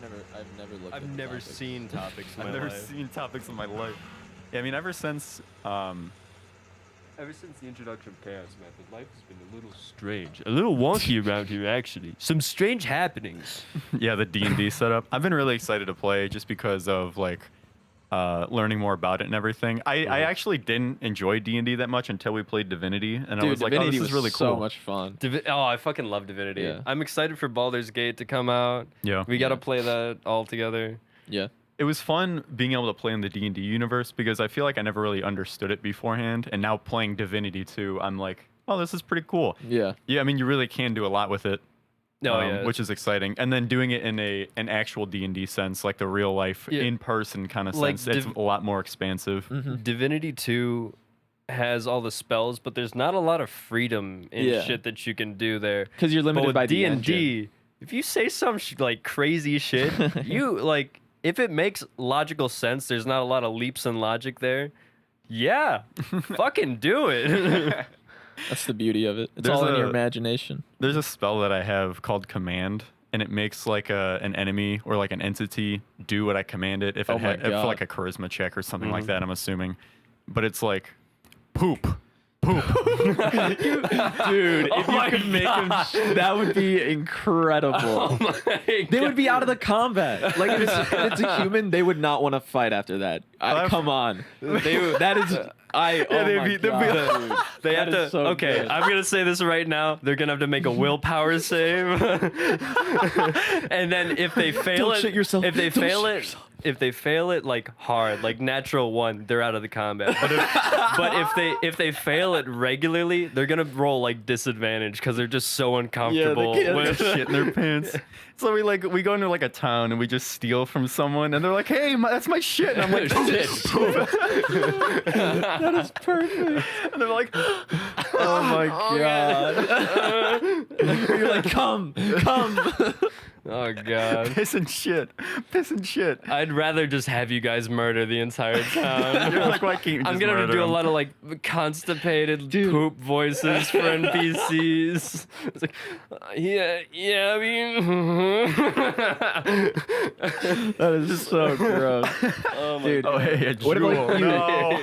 I've never looked. I've never seen topics. In my I've never life. seen topics in my life. Yeah, I mean, ever since Ever since the introduction of Chaos Method, life has been a little strange, a little wonky around here. Actually, some strange happenings. yeah, the D&D setup. I've been really excited to play just because of like learning more about it and everything. I actually didn't enjoy D&D that much until we played Divinity, and I was like, oh, this is really cool. So much fun. I fucking love Divinity. Yeah. I'm excited for Baldur's Gate to come out. Yeah. We gotta play that all together. Yeah. It was fun being able to play in the D&D universe because I feel like I never really understood it beforehand, and now playing Divinity 2, I'm like, oh, this is pretty cool. Yeah. Yeah, I mean, you really can do a lot with it. Yeah. Which is exciting, and then doing it in an actual D&D sense, like the real life, in person kind of Like sense, it's a lot more expansive. Divinity 2 has all the spells, but there's not a lot of freedom in shit that you can do there. Because you're limited by the D&D. If you say some like crazy shit, you like if it makes logical sense. There's not a lot of leaps in logic there. Yeah, fucking do it. That's the beauty of it. It's There's all in your imagination. There's a spell that I have called Command, and it makes like an enemy or like an entity do what I command it if it my if God. like a charisma check or something like that, I'm assuming. But it's like poop. Dude, if you could make them, that would be incredible. They would be out of the combat. Like, if it's a human, they would not want to fight after that. Come on. That is... They have to. so okay, good. I'm gonna say this right now. They're gonna have to make a willpower save, and then if they fail Don't it, shit yourself. if they Don't fail shit it, yourself. if they fail it like hard, like natural 1, they're out of the combat. But if they fail it regularly, they're gonna roll like disadvantage because they're just so uncomfortable can't with Shit in their pants. So we go into like a town and we just steal from someone, and they're like, "Hey, that's my shit." And I'm like, Shit. That is perfect. and they're like, Oh my God. You're like, come. Oh god. piss and shit. I'd rather just have you guys murder the entire town. You're like, why can't you just I'm gonna murder do a them? lot of like constipated poop voices for NPCs. It's like, I mean, That is so gross. oh my Dude. god. Oh, hey, a What if, like, jewel. No.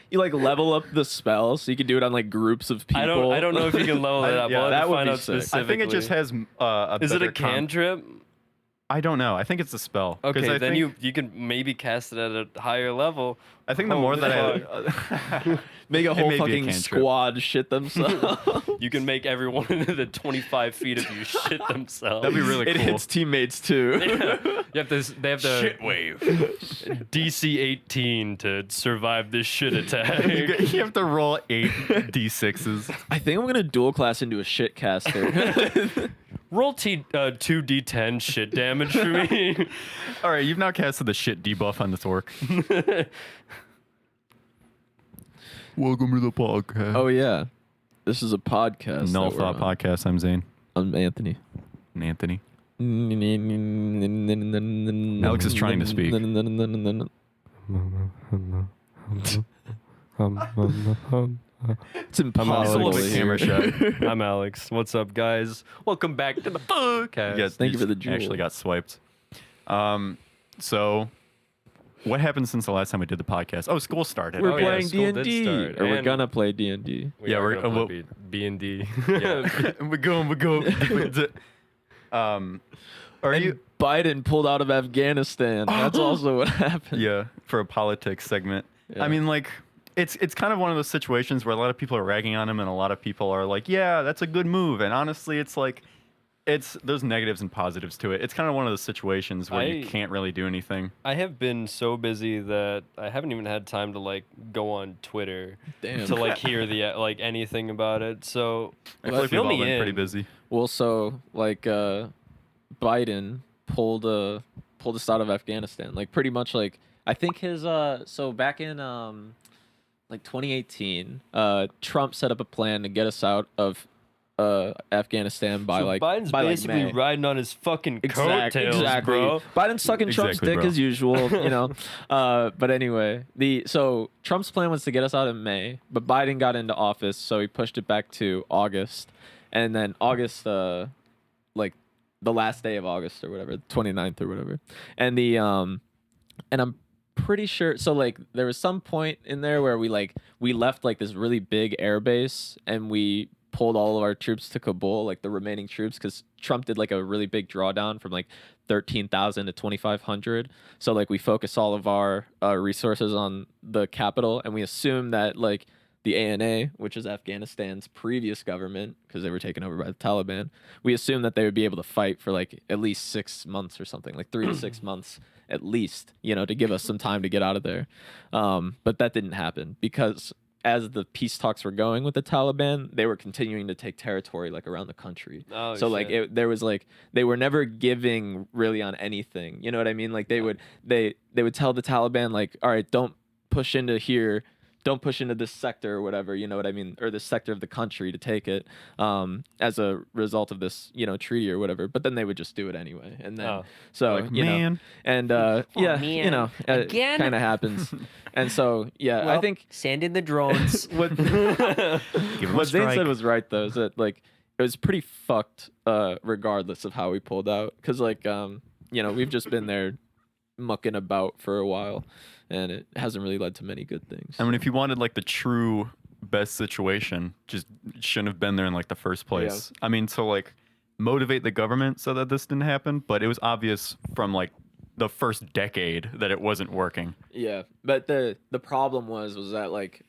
You like level up the spell so you can do it on like groups of people. I don't know if you can level it up. Yeah, We'll have that to would find be out sick. I think I think it just specifically. has a Is it better a cantrip? I don't know. I think it's a spell. 'Cause Okay, I then think, you can maybe cast it at a higher level. I think the Oh, more that I... Make a whole may be a fucking cantrip. squad shit themselves. You can make everyone in the 25 feet of you shit themselves. That'd be really It cool. hits teammates too. They have to wave. DC 18 to survive this shit attack. You have to roll 8 d6s. I think I'm gonna dual class into a shit caster. Roll 2d10 shit damage for me. All right, you've now casted the shit debuff on this orc. Welcome to the podcast. Oh yeah, this is a podcast. Null that we're Thought on. Podcast. I'm Zane. I'm Anthony. And Anthony. Alex Alex is trying to speak. It's impossible Alex. to hear. Camera shot. I'm Alex. What's up, guys? Welcome back to the podcast. Yes, Thank you for the jewel. Actually got swiped. So, what happened since the last time we did the podcast? Oh, school started. We're Oh, yeah, playing school did D&D, start, or we're and- gonna play D&D. Yeah, we're gonna play B&D. Yeah. we're going. Are And you? Biden pulled out of Afghanistan. That's also what happened. Yeah, for a politics segment. Yeah. I mean, like, it's kind of one of those situations where a lot of people are ragging on him, and a lot of people are like, "Yeah, that's a good move." And honestly, it's like, there's negatives and positives to it. It's kind of one of those situations where you can't really do anything. I have been so busy that I haven't even had time to like go on Twitter Damn. to like hear the like anything about it. So I feel like fill we've all me been in. pretty busy. Well, so like Biden pulled us out of Afghanistan. Like pretty much like I think his so back in like 2018, Trump set up a plan to get us out of Afghanistan by So like Biden's by basically like May. riding on his fucking coattails, Exactly. bro. Biden's sucking Trump's Exactly, dick bro. as usual, you know. But anyway, so Trump's plan was to get us out in May, but Biden got into office, so he pushed it back to August, and then August, like the last day of August or whatever, 29th or whatever. And the and I'm pretty sure, so like there was some point in there where we left like this really big air base and we pulled all of our troops to Kabul, like the remaining troops, because Trump did like a really big drawdown from like 13,000 to 2,500. So like we focus all of our resources on the capital, and we assume that like the ANA, which is Afghanistan's previous government, because they were taken over by the Taliban, we assume that they would be able to fight for like at least 6 months or something, like 3 to 6 months at least, you know, to give us some time to get out of there. But that didn't happen because as the peace talks were going with the Taliban, they were continuing to take territory like around the country. Oh, so shit. like there was like they were never giving really on anything. You know what I mean? Like they would tell the Taliban like, all right, don't push into here, don't push into this sector or whatever, you know what I mean, or this sector of the country to take it as a result of this, you know, treaty or whatever. But then they would just do it anyway, and then so like, you know, man. and yeah, you know, it Again? kind of happens, and so yeah, I Well, think send in the drones. what Give 'em a what Zane strike. said was right though, is that like it was pretty fucked regardless of how we pulled out, because like you know, we've just been there mucking about for a while, and it hasn't really led to many good things. I mean, if you wanted like the true best situation, just shouldn't have been there in like the first place. I mean, so like motivate the government so that this didn't happen, but it was obvious from like the first decade that it wasn't working. Yeah, but the problem was that like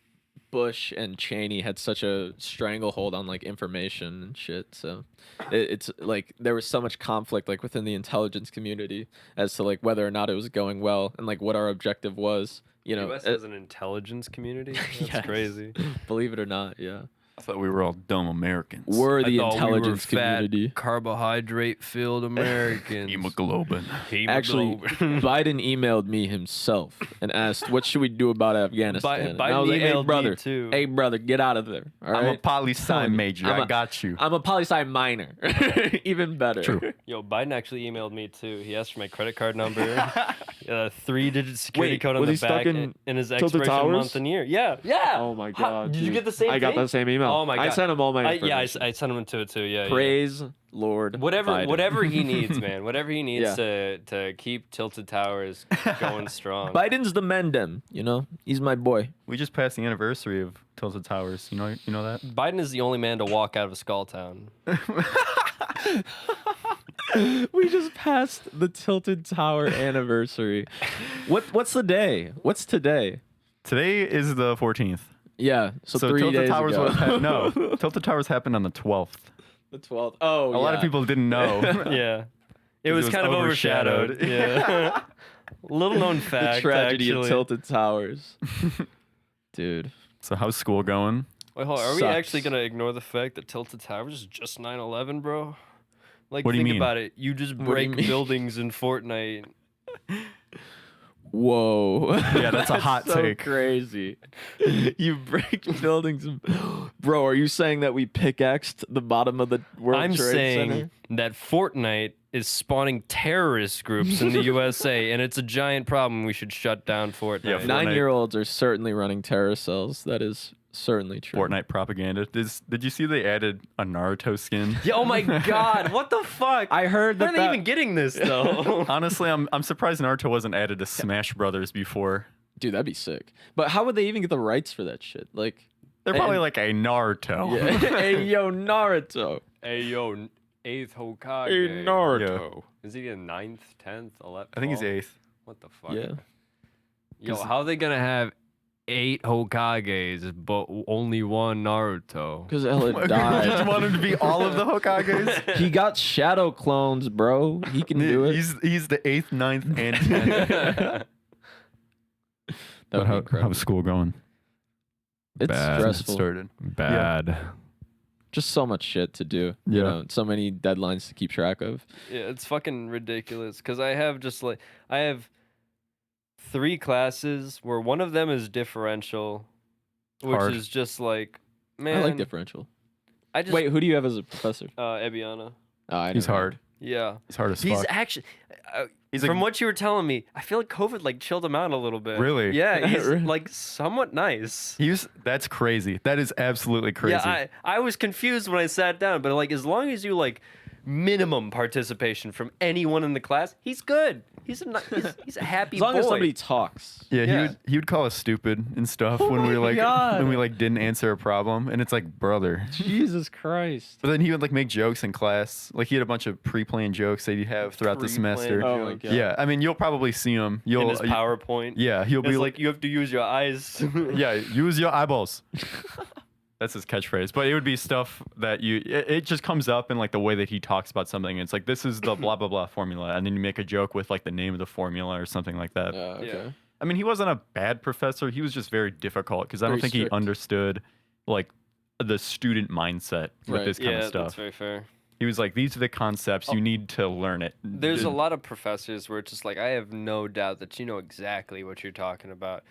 Bush and Cheney had such a stranglehold on like information and shit. So it's like there was so much conflict like within the intelligence community as to like whether or not it was going well and like what our objective was. You know, U.S. has an intelligence community. That's Yes. crazy. believe it or not, yeah, I thought we were all dumb Americans. we're the I thought we were intelligence community. fat, carbohydrate-filled Americans. Hemoglobin. Actually, Biden emailed me himself and asked, "What should we do about Afghanistan?" And I Biden was like, "Hey emailed me brother, too. hey brother, get out of there." All I'm right? a poli-sci major. I'm I a- got you. I'm a poli-sci minor. Even better. True. Yo, Biden actually emailed me too. He asked for my credit card number, 3-digit security Wait, code on was the he stuck back, in and his Tilted expiration Towers? month and year. Yeah, yeah. Oh my How- god. did you dude. get the same I got thing? that same email. Oh my god. I sent him all my Yeah, information. I sent him to it too. Yeah. Praise Lord. Whatever, Biden. whatever he needs, man. Whatever he needs Yeah. to keep Tilted Towers going strong. Biden's the Mendem, you know? He's my boy. We just passed the anniversary of Tilted Towers. You know that? Biden is the only man to walk out of a Skull Town. We just passed the Tilted Tower anniversary. What's the day? What's today? Today is the 14th. Yeah, so 3 Tilted days Towers ago. no, Tilted Towers happened on the 12th. The 12th. Oh, A lot of people didn't know. Yeah. It It was was kind of overshadowed. overshadowed. Yeah. Little known The fact. tragedy actually. of Tilted Towers. Dude. So how's school going? Wait, hold on. Are we Sucks. actually going to ignore the fact that Tilted Towers is just 9/11, bro? Like, What do you think mean? about it. You just What do you break mean? buildings in Fortnite. Whoa. Yeah, that's a hot so take. crazy. You break buildings. Bro, are you saying that we pickaxed the bottom of the World I'm Trade saying Center? that Fortnite is spawning terrorist groups in the USA, and it's a giant problem. We should shut down Fortnite. Yeah, Fortnite. 9-year-olds are certainly running terror cells. That is certainly true. Fortnite propaganda. Did you see they added a Naruto skin? Yeah, oh my god, what the fuck? I heard Where that, are they even getting this, though? Honestly, I'm surprised Naruto wasn't added to Smash Brothers before. Dude, that'd be sick. But how would they even get the rights for that shit? Like, They're probably And- like a Naruto. yeah. Hey, yo, Naruto. Hey, yo, 8th Hokage. Hey, Naruto. Is he in 9th, 10th, 11th? I think he's 8th. What the fuck? Yeah. Yo, how are they gonna have 8 Hokages, but only one Naruto? Because Ella You just died. want him to be all of the Hokages? He got shadow clones, bro. He can do it. He's the 8th, 9th, and 10th. That would be incredible. how's school going? It's Bad. stressful. Started. Bad. Just so much shit to do. You Yeah. know, so many deadlines to keep track of. Yeah, it's fucking ridiculous. Cause I have 3 classes where one of them is differential, which Hard. is just like, man. I like differential. I just Wait, who do you have as a professor? Ebiana. Oh, I He's never- hard. Yeah. He's hard as He's fuck. actually. He's From like- what you were telling me, I feel like COVID like chilled him out a little bit. Really? Yeah, he's Really? like somewhat nice. That's crazy. That is absolutely crazy. Yeah, I was confused when I sat down, but like as long as you like minimum participation from anyone in the class, he's good. He's a happy As long boy. as somebody talks. Yeah, Yeah. he would call us stupid and stuff when my we like God. when we like didn't answer a problem, and it's like, brother. Jesus Christ. But then he would like make jokes in class. Like he had a bunch of pre-planned jokes that he'd have throughout the Pre-planned semester. Oh my jokes. God. Yeah, I mean you'll probably see him. In You'll his PowerPoint. yeah, he'll It's be like you have to use your eyes. yeah, use your eyeballs. That's his catchphrase. But it would be stuff that it just comes up in like the way that he talks about something. It's like, this is the blah, blah, blah formula. And then you make a joke with like the name of the formula or something like that. Okay. Yeah. I mean, he wasn't a bad professor. He was just very difficult because I don't Very think he strict. understood like the student mindset with Right. this kind Yeah, of that's stuff. very fair. He was like, these are the concepts. You need to learn it. There's a lot of professors where it's just like, I have no doubt that you know exactly what you're talking about.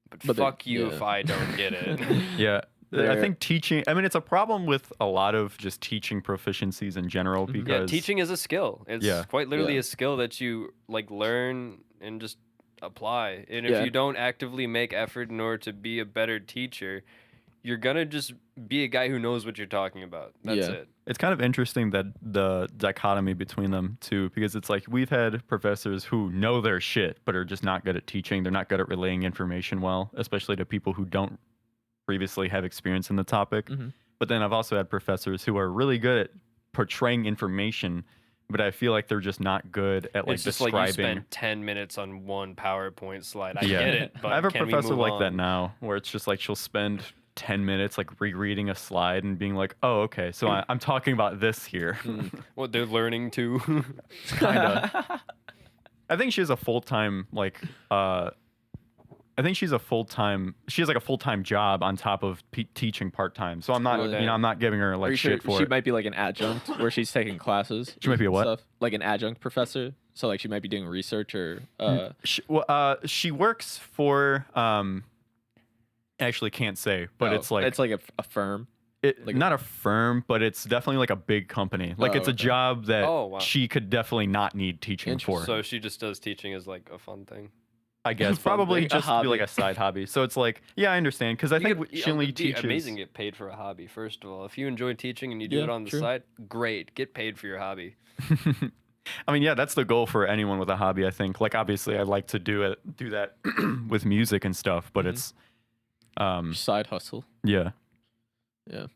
But But they- fuck you yeah. if I don't get it. Yeah. I They're- think teaching, I mean, it's a problem with a lot of just teaching proficiencies in general because Yeah, teaching is a skill. It's Yeah. quite literally Yeah. a skill that you like learn and just apply. And if Yeah. you don't actively make effort in order to be a better teacher, you're gonna just be a guy who knows what you're talking about. That's Yeah. it. It's kind of interesting that the dichotomy between them too, because it's like we've had professors who know their shit but are just not good at teaching. They're not good at relaying information well, especially to people who don't previously have experience in the topic. Mhm. But then I've also had professors who are really good at portraying information, but I feel like they're just not good at like It's just describing. like you spent 10 minutes on one PowerPoint slide. I Yeah. get it, but I have a can we professor move like that on? now, where it's just like she'll spend 10 minutes like rereading a slide and being like, "Oh, okay, so I'm talking about this here." What they're learning to. Kinda. I think she has a full-time like I think she has like a full-time job on top of teaching part-time. So I'm not, Really? I'm not giving her Are like you sure shit for she it. might be like an adjunct where she's taking classes? She might be a and what? Stuff? Like an adjunct professor. So like she might be doing research or She works for actually can't say, but oh, it's like a firm. like not a firm, but it's definitely like a big company. Like Oh, it's a okay. job that Oh, wow. she could definitely not need teaching for. So she just does teaching as like a fun thing. I guess Fun probably thing, a just be hobby. like a side hobby. So it's like, yeah, I understand because I think You get- she only it'd be teaches. amazing to get paid for a hobby. First of all, if you enjoy teaching and you do Yeah, it on the true. side, great. Get paid for your hobby. I mean, yeah, that's the goal for anyone with a hobby. I think. Like, obviously, I'd like to do that with music and stuff, but it's, Side hustle. yeah. Yeah.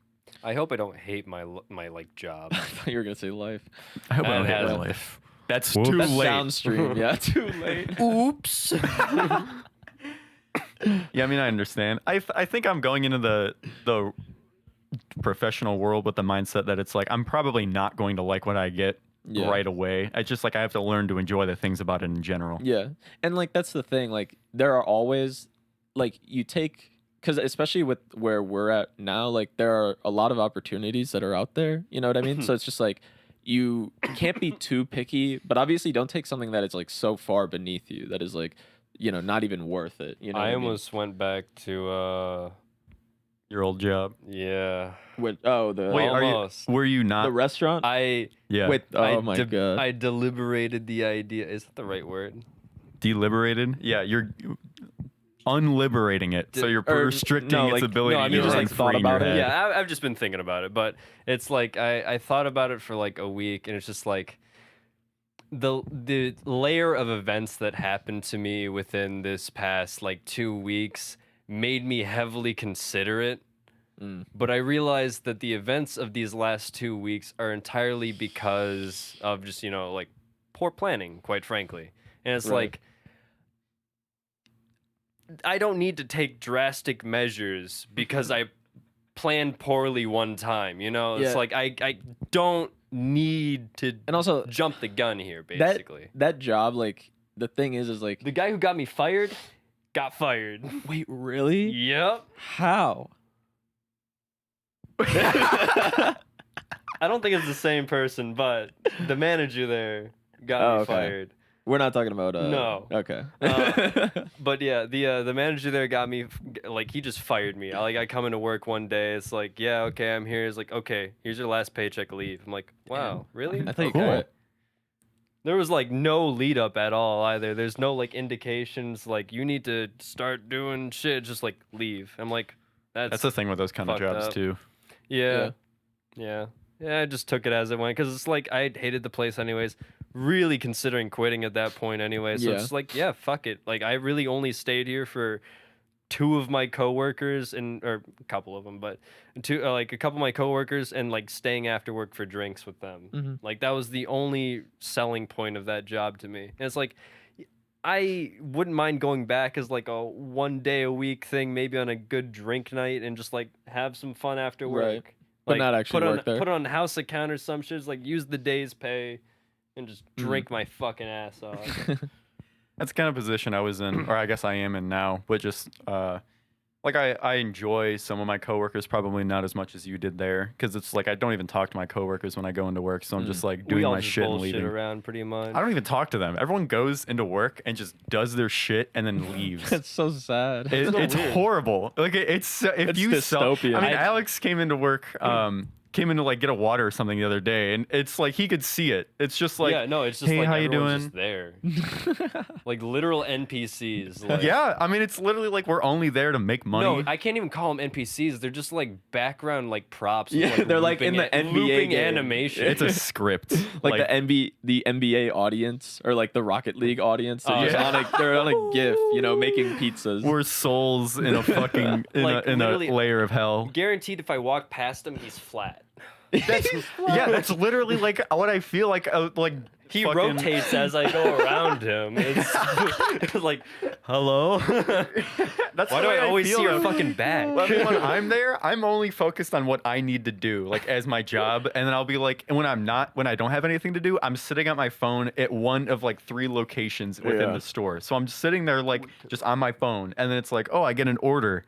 I hope I don't hate my like job. I thought you were gonna say life. I hope I That don't hate has- my life. That's Whoops. too That's late. downstream. Yeah, too late. Oops. Yeah, I mean, I understand. I think I'm going into the professional world with the mindset that it's like I'm probably not going to like what I get Yeah. right away. I just like I have to learn to enjoy the things about it in general. Yeah. And like that's the thing, like there are always like you take because especially with where we're at now, like there are a lot of opportunities that are out there. You know what I mean? So it's just like you can't be too picky, but obviously don't take something that is like so far beneath you that is like, you know, not even worth it. You know, what I I mean? almost went back to Your old job. yeah. Wait, Wait, Almost. were you the not? restaurant? I Yeah. Wait, oh I my god. I deliberated the idea. Is that the right word? Deliberated? Yeah, you're unliberating it. So you're or restricting no, its like- ability no, I to mean, run just, like, free thought in your about it? head. Yeah, I've just been thinking about it, but it's like I thought about it for like a week, and it's just like the layer of events that happened to me within this past like 2 weeks made me heavily consider it. But I realized that the events of these last 2 weeks are entirely because of just, you know, like poor planning, quite frankly. And it's Right. like, I don't need to take drastic measures because I planned poorly one time, you know? It's Yeah. like, I don't need to And also jump the gun here, that basically. that job, like the thing is like The guy who got me fired got fired. wait, really? Yep. How? I don't think it's the same person, but the manager there got Oh, me okay. fired. We're not talking about No. Okay. But yeah, the manager there got me like he just fired me. I come into work one day, it's like, yeah, okay, I'm here. It's like, okay, here's your last paycheck, leave. I'm like, wow, really? I thought you Cool. quit. There was like no lead up at all either. There's no like indications like you need to start doing shit. Just like leave. I'm like, That's the thing with those kind of Fucked jobs up. too. yeah. Yeah, I just took it as it went because it's like I hated the place anyways. Really considering quitting at that point anyway. So Yeah. it's just like, yeah, fuck it. Like I really only stayed here for two of my coworkers or a couple of them, but like a couple of my coworkers and like staying after work for drinks with them. Mhm. Like that was the only selling point of that job to me. And it's like I wouldn't mind going back as like a 1 day a week thing, maybe on a good drink night and just like have some fun after work. Right. But Like, not actually put on, work there. Put on house account or some shit, like use the day's pay and just drink my fucking ass off. That's the kind of position I was in, or I guess I am in now, but just like I enjoy some of my coworkers, probably not as much as you did there, because it's like I don't even talk to my coworkers when I go into work, so I'm just like doing we all my just shit and bullshit leaving. around pretty much. I don't even talk to them. Everyone goes into work and just does their shit and then leaves. It's so sad. It's weird. horrible. Like it's if It's you saw. dystopian. I mean, Alex came into work. Came in to like get a water or something the other day, and it's like he could see it. It's just like, yeah, no, it's just hey, like how you everyone's doing? just there. Like literal NPCs. Like, Yeah, I mean, it's literally like we're only there to make money. No, I can't even call them NPCs. They're just like background like props. with, Yeah, they're like in looping the NBA looping game. animation. It's a script. like the NBA audience or like the Rocket League audience. They're, just yeah. they're on a GIF, making pizzas. We're souls in a fucking Like, in a literally- layer of hell. Guaranteed, if I walk past him, he's flat. Yeah, that's literally like what I feel like. He fucking- rotates as I go around him. It's like, hello. That's Why the do way I always feel see your though. fucking back? I mean, when I'm there, I'm only focused on what I need to do, like as my job, and then I'll be like, and when I don't have anything to do, I'm sitting at my phone at one of like 3 locations within Yeah. the store. So I'm sitting there like just on my phone, and then it's like, oh, I get an order,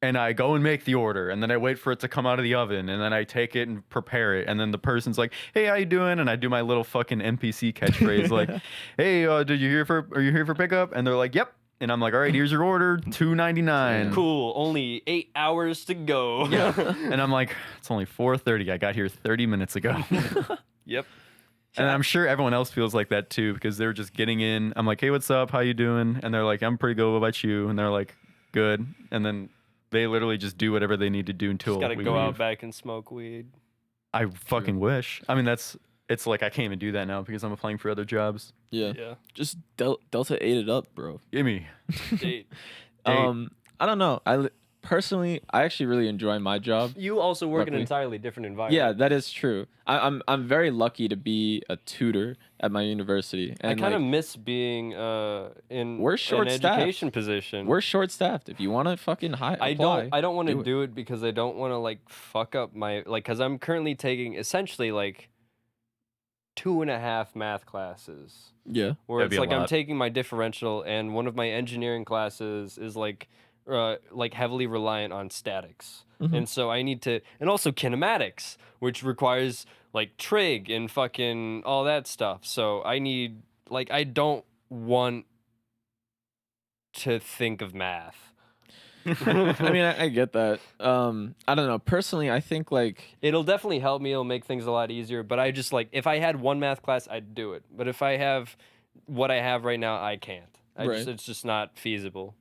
and I go and make the order, and then I wait for it to come out of the oven, and then I take it and prepare it, and then the person's like, "Hey, how you doing?" And I do my little fucking NPC catchphrase like, "Hey, are you here for pickup?" And they're like, "Yep." And I'm like, "All right, here's your order, $2.99." Cool. Only 8 hours to go. Yeah. And I'm like, "It's only 4:30. I got here 30 minutes ago." Yep. And I'm sure everyone else feels like that too, because they're just getting in. I'm like, "Hey, what's up? How you doing?" And they're like, "I'm pretty good. What about you?" And they're like, "Good." And then they literally just do whatever they need to do until Just gotta we go leave. out back and smoke weed. I fucking wish. I mean, it's like I can't even do that now because I'm applying for other jobs. Yeah. Yeah. Just Delta ate it up, bro. Gimme. Date. I don't know. Personally, I actually really enjoy my job. You also work in an Luckily. entirely different environment. Yeah, that is true. I'm very lucky to be a tutor at my university, I and kind of like, miss being in We're an short-staffed. education position. we're short staffed. If you want to fucking I don't want to do it because I don't want to like fuck up my because I'm currently taking essentially like 2.5 math classes Yeah. where That'd it's be a like I'm lot. taking my differential and one of my engineering classes is like heavily reliant on statics. Mhm. And so I need to and also kinematics, which requires like trig and fucking all that stuff. So I need like I don't want to think of math. I mean, I get that. I don't know. Personally, I think like It'll definitely help me. It'll make things a lot easier. But I just like if I had one math class, I'd do it. But if I have what I have right now, I can't. Right. It's just not feasible.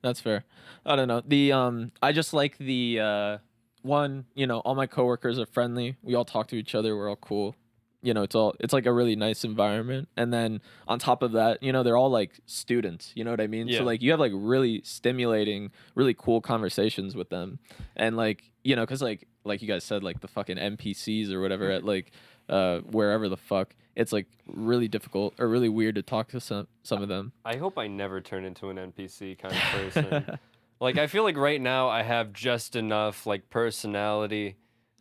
that's fair. I don't know. I just like the one. All my coworkers are friendly. We all talk to each other. We're all cool. It's like a really nice environment. And then on top of that, they're all like students. You know what I mean? Yeah. So like you have like really stimulating, really cool conversations with them, and like because like you guys said, like the fucking NPCs or whatever at like wherever the fuck, it's like really difficult or really weird to talk to some of them. I hope I never turn into an NPC kind of person. Like I feel like right now I have just enough like personality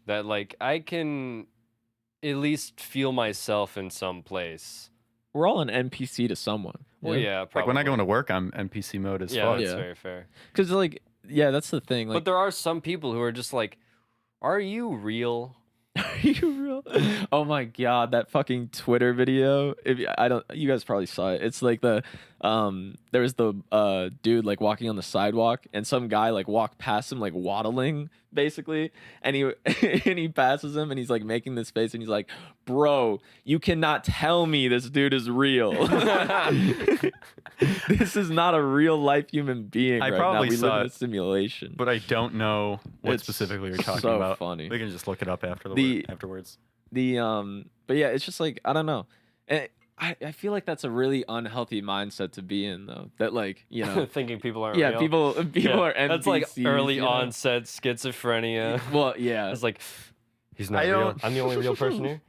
that like I can at least feel myself in some place. We're all an NPC to someone. Well, yeah, probably. Like when I go into work, I'm NPC mode as yeah, fuck. that's Yeah. very fair. Because like that's the thing. Like, But there are some people who are just like, "Are you real?" are you real? Oh my god, that fucking Twitter video. You guys probably saw it. It's like there was the dude like walking on the sidewalk, and some guy like walked past him like waddling basically, and he and he passes him, and he's like making this face, and he's like, bro, you cannot tell me this dude is real. This is not a real life human being. I right probably now. We saw live in it, a simulation. but I don't know what It's specifically you're talking so about. funny. We can just look it up after afterwards. But yeah, it's just like, I don't know. And I feel like that's a really unhealthy mindset to be in, though. That, like, you know, Thinking people aren't yeah, real. people are NPCs. That's like early you know? onset schizophrenia. Well, yeah. It's like, he's not I real. don't- I'm the only real person here.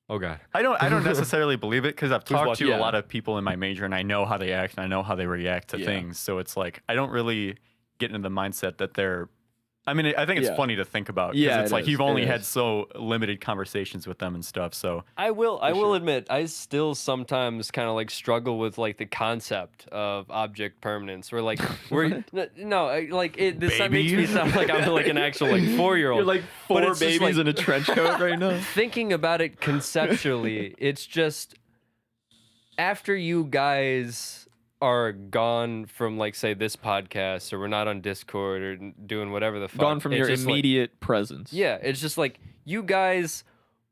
Oh god. I don't necessarily believe it because I've talked watching? to Yeah. a lot of people in my major and I know how they act and I know how they react to Yeah. things. So it's like I don't really get into the mindset that they're. I mean, I think it's Yeah. funny to think about because Yeah, it's it like is, you've it only had is. so limited conversations with them and stuff. So I will sure. admit I still sometimes kind of like struggle with like the concept of object permanence where like this makes me Baby. sound like I'm like an actual like 4-year-old. You're like But 4 it's just, babies like- in a trench coat right now. Thinking about it conceptually, it's just after you guys are gone from like say this podcast or we're not on Discord or doing whatever the fuck. Gone from it's your just, like, immediate presence. yeah, it's just like you guys,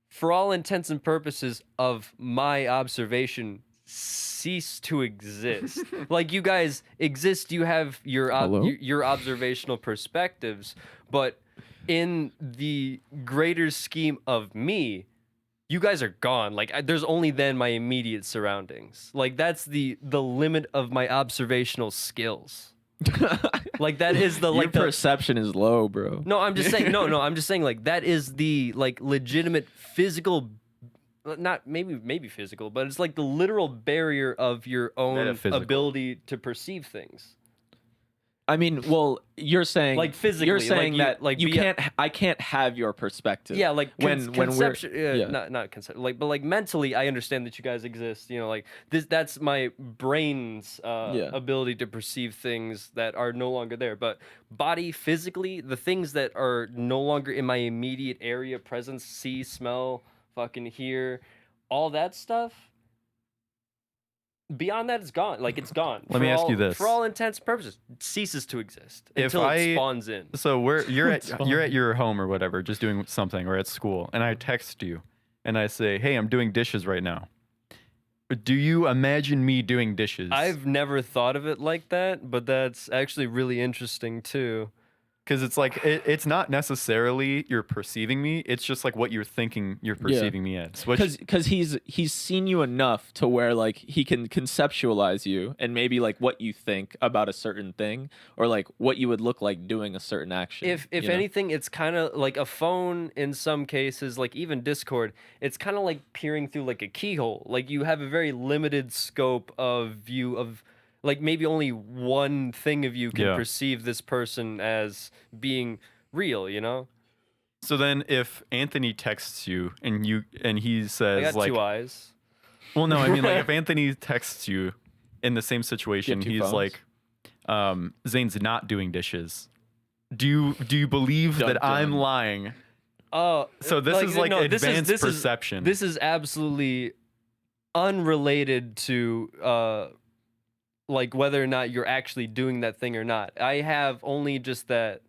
for all intents and purposes of my observation, cease to exist. Like you guys exist, you have Hello? your observational perspectives, but in the greater scheme of me, you guys are gone. Like there's only then my immediate surroundings. Like that's the limit of my observational skills. Like that is the Your like the perception is low, bro. no, I'm just saying. No, I'm just saying. Like that is the like legitimate physical, not maybe physical, but it's like the literal barrier of your own Metaphysical. ability to perceive things. I mean, well, you're saying Like physically, You're like saying you- that like you be a- can't. I can't have your perspective. Yeah, like when conception, we're yeah. not concept, like but like mentally, I understand that you guys exist. You know, like this. That's my brain's Yeah. ability to perceive things that are no longer there. But body, physically, the things that are no longer in my immediate area, presence, see, smell, fucking hear, all that stuff. Beyond that, it's gone. Like it's gone. Let me ask you this. For all intents and purposes, it ceases to exist If until it I- spawns in. So you're It's at fine. your home or whatever, just doing something, or at school, and I text you, and I say, "Hey, I'm doing dishes right now." Do you imagine me doing dishes? I've never thought of it like that, but that's actually really interesting too. Because it's like it's not necessarily you're perceiving me; it's just like what you're thinking you're perceiving me as. Which because he's seen you enough to where like he can conceptualize you and maybe like what you think about a certain thing or like what you would look like doing a certain action. If you know? anything, it's kind of like a phone in some cases, like even Discord, it's kind of like peering through like a keyhole. Like you have a very limited scope of view of like maybe only one thing of you can Yeah. perceive this person as being real, you know? so then, if Anthony texts you and he I says got like, two eyes. well, no, I mean like if Anthony texts you in the same situation, two he's phones? like, Zane's not doing dishes. Do you believe Dun, that I'm dun. lying? Oh, So this is like advanced this perception. This is absolutely unrelated to like whether or not you're actually doing that thing or not. I have only just that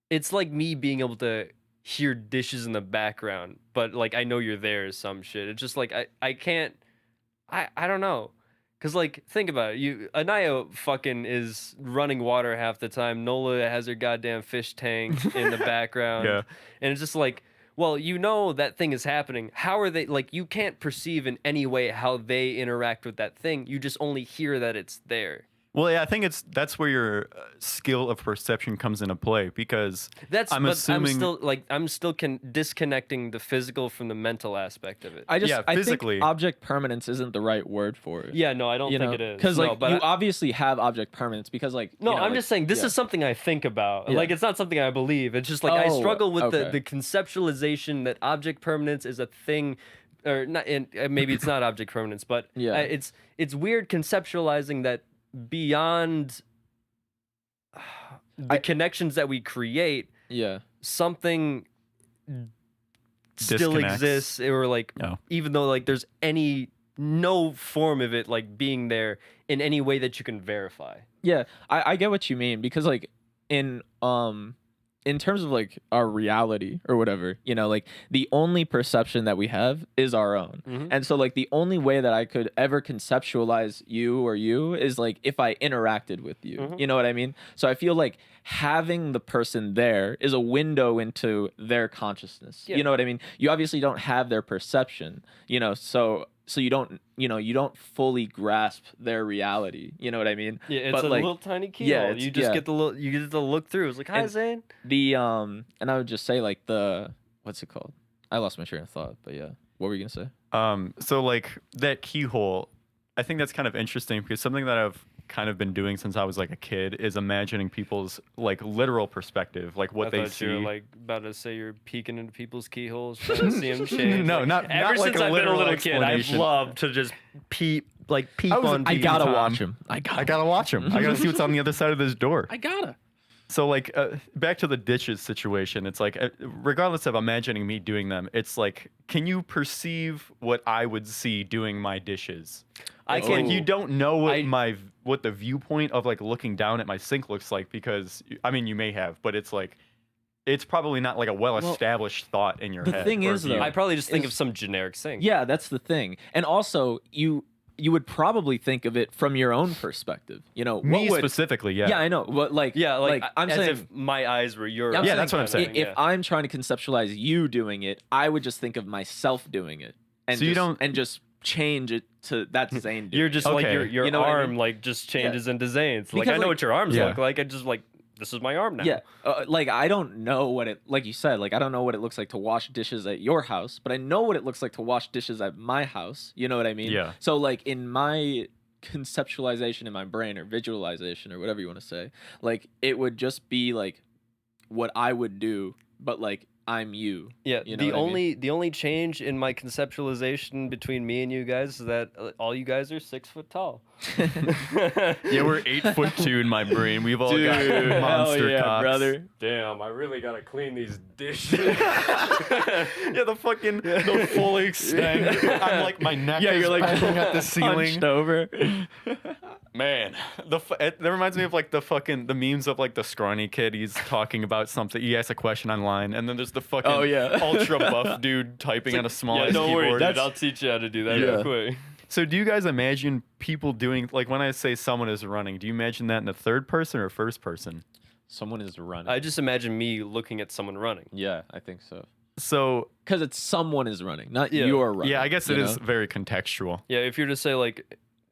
it's like me being able to hear dishes in the background, but like I know you're there or some shit. It's just like I can't I don't know. Cause like think about it, Anaya fucking is running water half the time. Nola has her goddamn fish tank in the background. Yeah. And it's just like, well, you know that thing is happening. How are they like you can't perceive in any way how they interact with that thing. You just only hear that it's there. Well, yeah, I think that's where your skill of perception comes into play because I'm assuming I'm still disconnecting the physical from the mental aspect of it. yeah, I physically. think object permanence isn't the right word for it. Yeah, no, I don't You think know, it is. because No, like but you obviously have object permanence because like no, you know, I'm like- just saying this yeah. is something I think about. Yeah. Like it's not something I believe. It's just like I Oh, struggle with okay. the conceptualization that object permanence is a thing, or not. And maybe it's not object permanence, but Yeah. it's weird conceptualizing that beyond the connections that we create, Yeah. something still Disconnects. exists, or like No. even though like there's no form of it like being there in any way that you can verify. Yeah, I get what you mean because like in in terms of like our reality or whatever, you know, like the only perception that we have is our own. And so like the only way that I could ever conceptualize you is like if I interacted with you. You know what I mean? So I feel like having the person there is a window into their consciousness. You know what I mean? You obviously don't have their perception, you know, so you don't fully grasp their reality. You know what I mean? Yeah, it's but a like, little tiny keyhole. You just get to look through. It's like, hi, And Zane. and I would just say like what's it called? I lost my train of thought, but yeah. What were you gonna say? So like that keyhole, I think that's kind of interesting because something that I've kind of been doing since I was like a kid is imagining people's like literal perspective, like what they see. You were like about to say you're peeking into people's keyholes, trying to see them change. No, like, not ever like since a I've been a literal little kid, I've explanation. loved to just peep on I people. gotta Tom. watch him. I gotta watch him. I gotta see what's on the other side of this door. I gotta. So like back to the dishes situation, it's like regardless of imagining me doing them, it's like, can you perceive what I would see doing my dishes? I It's can. like you don't know what the viewpoint of like looking down at my sink looks like because I mean you may have, but it's like it's probably not like a well-established thought in your the head. thing or is, view. though, I probably just think of some generic thing. Yeah, that's the thing. And also, you would probably think of it from your own perspective. You know, me what would, specifically, yeah. Yeah, I know. But like, Yeah, like I'm as saying, if my eyes were your. Yeah, eyes Yeah, that's what I'm kind of saying. thing, if I'm trying to conceptualize you doing it, I would just think of myself doing it, and So you don't- and just change it to that's Zane. Doing You're it. just like Okay. your You know what I arm mean? like just changes into Zane's. Like Because, I know like- what your arms Yeah. look like. I just like this is my arm now. Yeah, like I don't know what it, like you said, like I don't know what it looks like to wash dishes at your house, but I know what it looks like to wash dishes at my house. You know what I mean? Yeah. So like in my conceptualization in my brain or visualization or whatever you want to say, like it would just be like what I would do, but like I'm you. Yeah, You know what I mean? the only change in my conceptualization between me and you guys is that all you guys are 6 foot tall. Yeah, we're 8'2" in my brain. We've all got Dude, monster hell yeah, cocks. brother. Damn, I really gotta clean these dishes. Yeah, the full extent. I'm like my neck Yeah, is you're like banging at the ceiling. Hunched over. Man, that reminds me of like the memes of like the scrawny kid. He's talking about something. He asks a question online, and then there's the fucking Oh, yeah. ultra buff dude typing on a small Yeah, ass don't worry, keyboard. dude. I'll teach you how to do that Yeah. real quick. So do you guys imagine people doing like when I say someone is running? Do you imagine that in the third person or first person? Someone is running. I just imagine me looking at someone running. Yeah, I think so. So Because it's someone is running, not Yeah. you're running. yeah, I guess you it is know? very contextual. Yeah, if you're to say like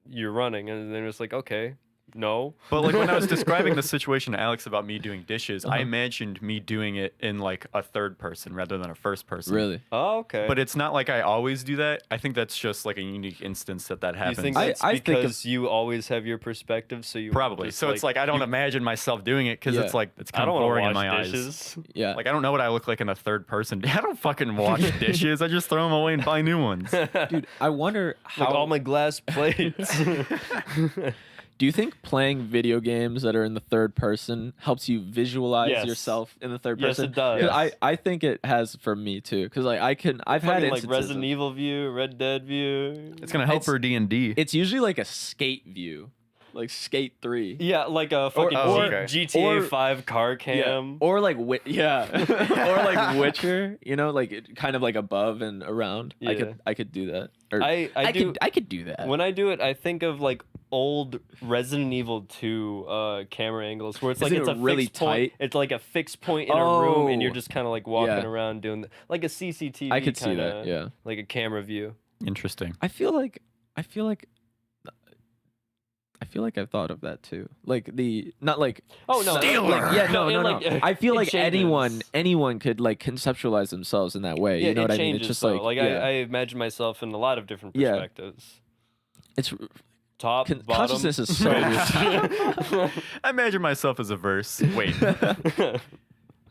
you're running, and then it's like okay, no. But like when I was describing the situation to Alex about me doing dishes, I Uh-huh. imagined me doing it in like a third person rather than a first person. Really? Oh, okay. But it's not like I always do that. I think that's just like a unique instance that you happens. think I that's think of- because you always have your perspective, so you Probably. just, So it's like I don't imagine myself doing it because Yeah. it's like it's I kind don't of want boring to in wash my eyes. dishes. Yeah. Like I don't know what I look like in the third person. I don't fucking wash dishes. I just throw them away and buy new ones. Dude, I wonder how. Like all my glass plates. Do you think playing video games that are in the third person helps you visualize Yes. yourself in the third Yes, person? it does. 'Cause I think it has for me too. Because like I've had Fucking like instances Resident of- Evil view, Red Dead view. It's gonna help for D&D. It's usually like a skate view, like Skate 3. Yeah, like a fucking okay. GTA Or- 5 car cam. Or like or like Witcher, you know, like it, kind of like above and around. Yeah. I could do that. Or I could do that. When I do it, I think of like old Resident Evil 2 camera angles where it's like Isn't it's it a really fixed point. tight? It's like a fixed point in a room, and you're Oh. just kind of like walking Yeah. around doing like a CCTV. I could see kinda, that. Yeah. like a camera view. Interesting. I feel like I've thought of that too. Like the not like Oh no, like, yeah, no. I feel it like changes. anyone could like conceptualialize themselves in that way. Yeah, You know it what I mean? changes, It's just though. like I yeah. imagine myself in a lot of different Yeah. perspectives. It's Top, bottom. consciousness is so weird. I imagine myself as a verse. Wait.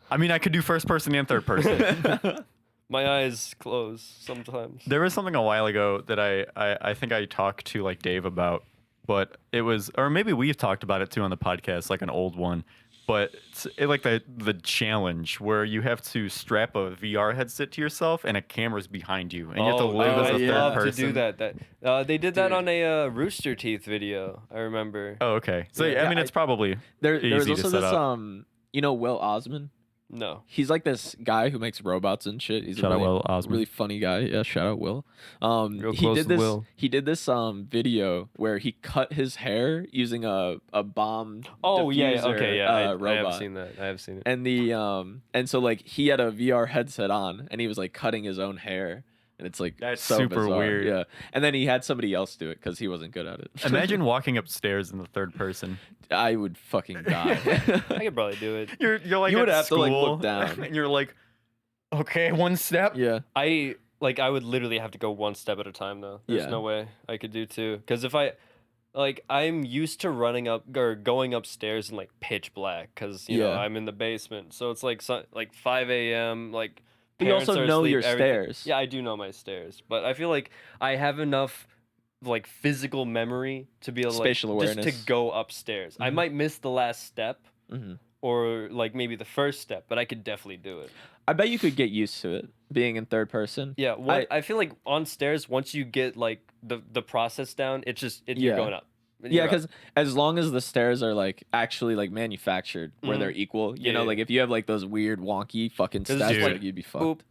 I mean, I could do first person and third person. My eyes close sometimes. There was something a while ago that I think I talked to like Dave about, but it was, or maybe we've talked about it too on the podcast, like an old one. But it's like the challenge where you have to strap a VR headset to yourself and a camera's behind you, and you have to live as a yeah. third love person. to do that. They did that Dude. on a Rooster Teeth video. I remember. Oh, okay. So Yeah, I mean, it's probably There's easy also to set this up. you know Will Osman? No. He's like this guy who makes robots and shit. He's Shout a out really, Will Osmond. really funny guy. Yeah, shout out Will. Real He close did to this. Will. He did this video where he cut his hair using a bomb. Oh yeah, diffuser, okay, yeah. I robot. have seen that. I have seen it. And and so like he had a VR headset on and he was like cutting his own hair. And it's like That's so super bizarre. weird. Yeah. And then he had somebody else do it because he wasn't good at it. Imagine walking upstairs in the third person. I would fucking die. I could probably do it. You're like You at would have to, school, like, look down. and you're like, okay, one step. Yeah. I would literally have to go one step at a time though. There's Yeah. no way I could do two. Because if I'm used to running up or going upstairs in like pitch black because you know Yeah. I'm in the basement, so it's like 5 a.m. like. But you parents also are know asleep, your everything. stairs. Yeah, I do know my stairs, but I feel like I have enough like physical memory to be able to Spatial just to awareness. go upstairs. I might miss the last step Hmm. or like maybe the first step, but I could definitely do it. I bet you could get used to it being in third person. Yeah, I feel like on stairs once you get like the process down, it's just you're Yeah. going up. Yeah, You're up. because as long as the stairs are like actually like manufactured where Mhm. they're equal, you Yeah, know, yeah. like if you have like those weird wonky fucking 'Cause steps, dude, like you'd be fucked.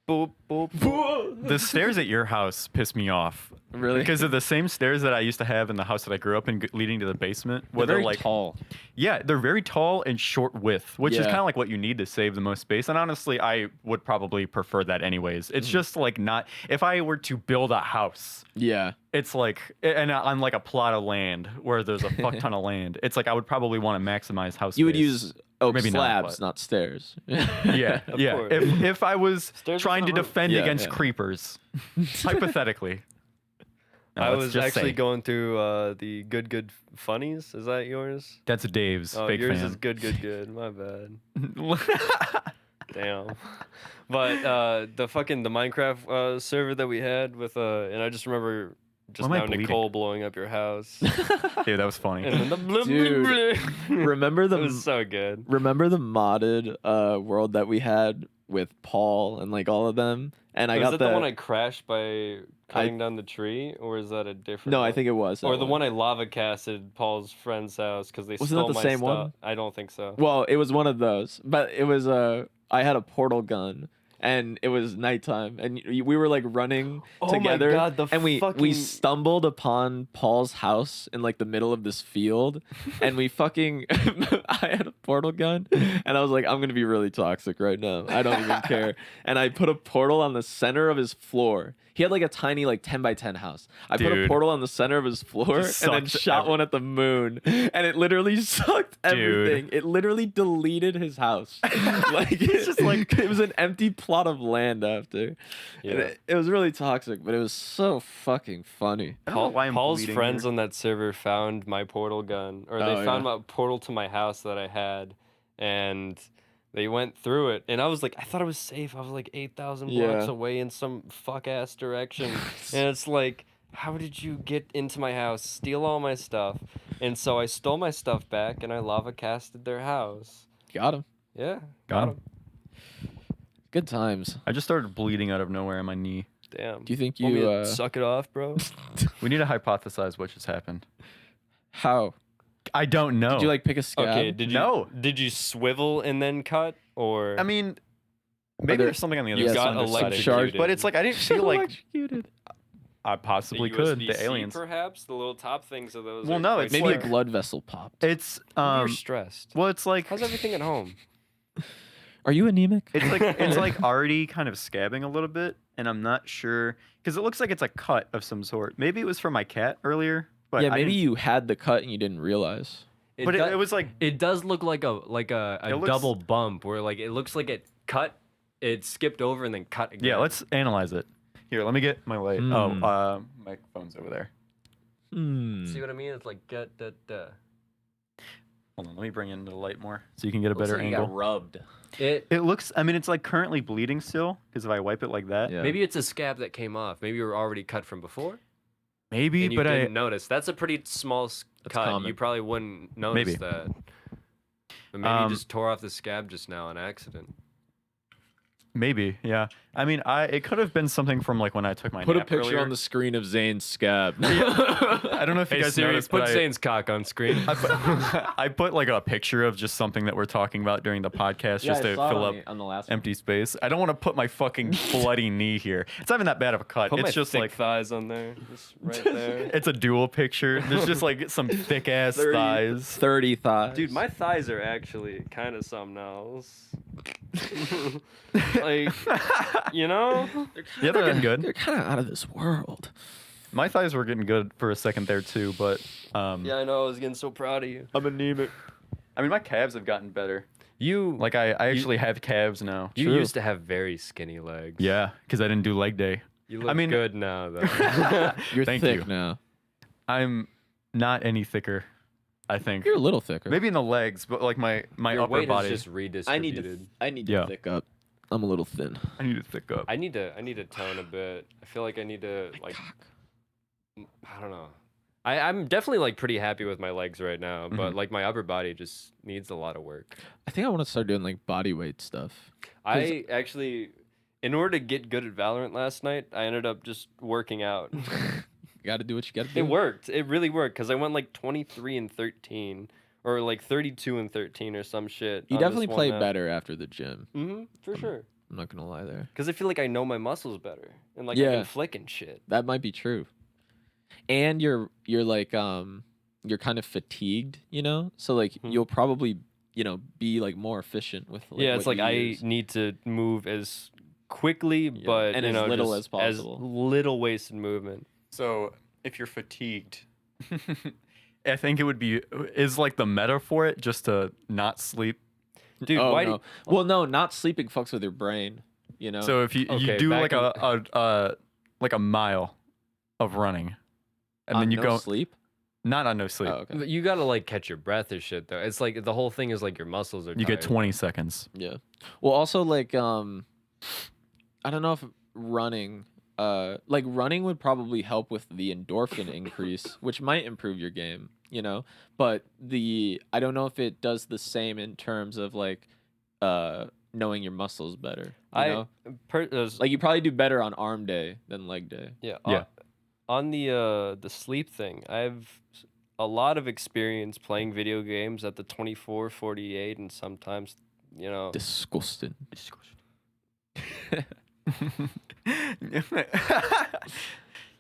boop boop boop. The stairs at your house piss me off. Really? Because of the same stairs that I used to have in the house that I grew up in, leading to the basement. They're Where very like tall. Yeah, they're very tall and short width, which is Yeah. kind of like what you need to save the most space. And honestly, I would probably prefer that anyways. It's just like not if I were to build a house, Yeah. it's like and on like a plot of land where there's a fuck ton of land. It's like I would probably want to maximize house. You would space. use oak Maybe not, slabs, but- not stairs. Yeah, Of yeah. course. If I was Stairs trying to with a roof. defend Yeah, against yeah. creepers, hypothetically. No, I let's was just actually say, going through the good funnies. Is that yours? That's Dave's Oh, fake yours fan. is good. My bad. Damn. But the Minecraft server that we had with and I just remember just Why am now I bleeding? Nicole blowing up your house. Dude, that was funny. And then the blub, Dude, remember it the was so good. remember the modded world that we had with Paul and like all of them? And I Was got that the one I crashed by cutting down the tree, or is that a different? No, one? I think it was. Or that the one I lava casted Paul's friend's house because they Wasn't stole that the my same stuff. one? I don't think so. Well, it was one of those, but it was I had a portal gun, and it was nighttime, and we were like running Oh my together, God, the and we fucking- stumbled upon Paul's house in like the middle of this field, and we fucking I had a portal gun, and I was like, I'm gonna be really toxic right now. I don't even care, and I put a portal on the center of his floor. He had like a tiny like 10 by 10 house. I put a Dude. portal on the center of his floor Just and then sucked shot one at the moon, and it literally sucked Dude. everything. It literally deleted his house. Like it's just like it was an empty plot of land after. And Yeah. it was really toxic, but it was so fucking funny. I don't know why I'm Paul's bleeding friends here. on that server found my portal gun, or they Oh, found yeah. my portal to my house that I had, and they went through it. And I was like, I thought it was safe. I was like 8,000 blocks Yeah. away in some fuck ass direction, and it's like, how did you get into my house, steal all my stuff? And so I stole my stuff back, and I lava casted their house. Got him. Yeah, Got him. Good times. I just started bleeding out of nowhere on my knee. Damn. Do you think Want me you to suck it off, bro? We need to hypothesize what just happened. how? I don't know. Did you like pick a scab? Okay, No. Did you swivel and then cut, or I mean, maybe there- there's something on the other Yeah, side. got some of the side. electrocuted? But it's like I didn't feel like Electrocuted. I possibly could. The USB-C aliens. perhaps the little top things of those. Well, are no, quite it's Maybe like- a blood vessel popped. It's Maybe you're stressed. well, it's like How's everything at home? Are you anemic? it's like already kind of scabbing a little bit, and I'm not sure because it looks like it's a cut of some sort. Maybe it was from my cat earlier, but yeah, I maybe didn't- you had the cut and you didn't realize. But it was like It does look like a It looks- double bump where like it looks like it cut, it skipped over and then cut again. yeah. Let's analyze it. Here, let me get my light. Hmm. Oh, my phone's over there. see what I mean. It's like Hold on, let me bring in the light more so you can get a better angle. rubbed. it. It looks. I mean, it's like currently bleeding still because if I wipe it like that, Yeah. Maybe it's a scab that came off. Maybe you were already cut from before maybe. and you But didn't notice. That's a pretty small cut. common. You probably wouldn't notice Maybe. that. But maybe you just tore off the scab just now on accident. Maybe, yeah. I mean, it could have been something from like when I took my Put a nap picture earlier. on the screen of Zane's scab. I don't know if you Hey guys Siri, noticed, put but Zane's cock on screen. I put like a picture of just something that we're talking about during the podcast just to fill up on the last one. empty space. I don't want to put my fucking bloody knee here. It's not even that bad of a cut. Put It's my just thick like thighs on there, just right there. it's a dual picture. There's just like some thick ass 30 thighs. 30 thighs. Dude, my thighs are actually kind of something else. Like, you know? Yeah, they're getting good. They're kind of out of this world. My thighs were getting good for a second there too, but Yeah, I know. I was getting so proud of you. I'm anemic. I mean, my calves have gotten better. You Like I actually have calves now. you True. used to have very skinny legs. Yeah, because I didn't do leg day. You look mean- good now, though. You're Thank thick you. now. I'm not any thicker, I think. You're a little thicker. Maybe in the legs, but like my Your upper weight body. is just redistributed. I need to Yeah. thick up. I'm a little thin. I need to thick up. I need to tone a bit. I feel like I need to like I don't know. I'm definitely like pretty happy with my legs right now, but Mhm. like my upper body just needs a lot of work. I think I want to start doing like body weight stuff. I actually, in order to get good at Valorant last night, I ended up just working out. You got to do what you got to do. It worked. It really worked because I went like 23 and 13 or like 32 and 13 or some shit. You definitely play better after the gym. For sure. I'm not gonna lie there. Because I feel like I know my muscles better and like I Yeah. can flick and shit. That might be true. And you're like you're kind of fatigued, you know? So like Mhm. you'll probably, be like more efficient with like, Yeah, it's what like you I use. need to move as quickly, Yeah, but and you as know, little just as possible. As little wasted movement. So if you're fatigued, I think it would be is like the meta for it just to not sleep. Dude, Oh, why no. Well, no, not sleeping fucks with your brain, you know? So if you Okay, do back like a mile of running, and On then you no go sleep? not on no sleep. Oh, okay. You gotta like catch your breath or shit though. It's like the whole thing is like your muscles are. You get tired. 20 seconds. Yeah. Well, also like I don't know if running running would probably help with the endorphin increase, which might improve your game, but I don't know if it does the same in terms of like knowing your muscles better, like you probably do better on arm day than leg day. Yeah. Yeah. On the sleep thing, I have a lot of experience playing video games at the 24, 48, and sometimes, Disgusting.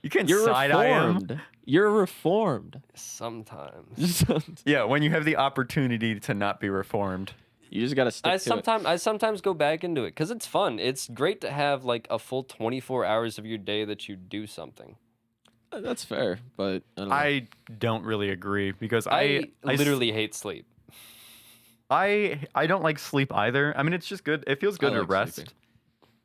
You can You're side eye him. reformed. You're reformed. sometimes. Yeah, when you have the opportunity to not be reformed. You just gotta stick to it. I sometimes go back into it because it's fun. It's great to have like a full 24 hours of your day that you do something. That's fair, but I don't know. I don't really agree because I literally hate sleep. I don't like sleep either. I mean, it's just good. It feels good to like rest. sleeping.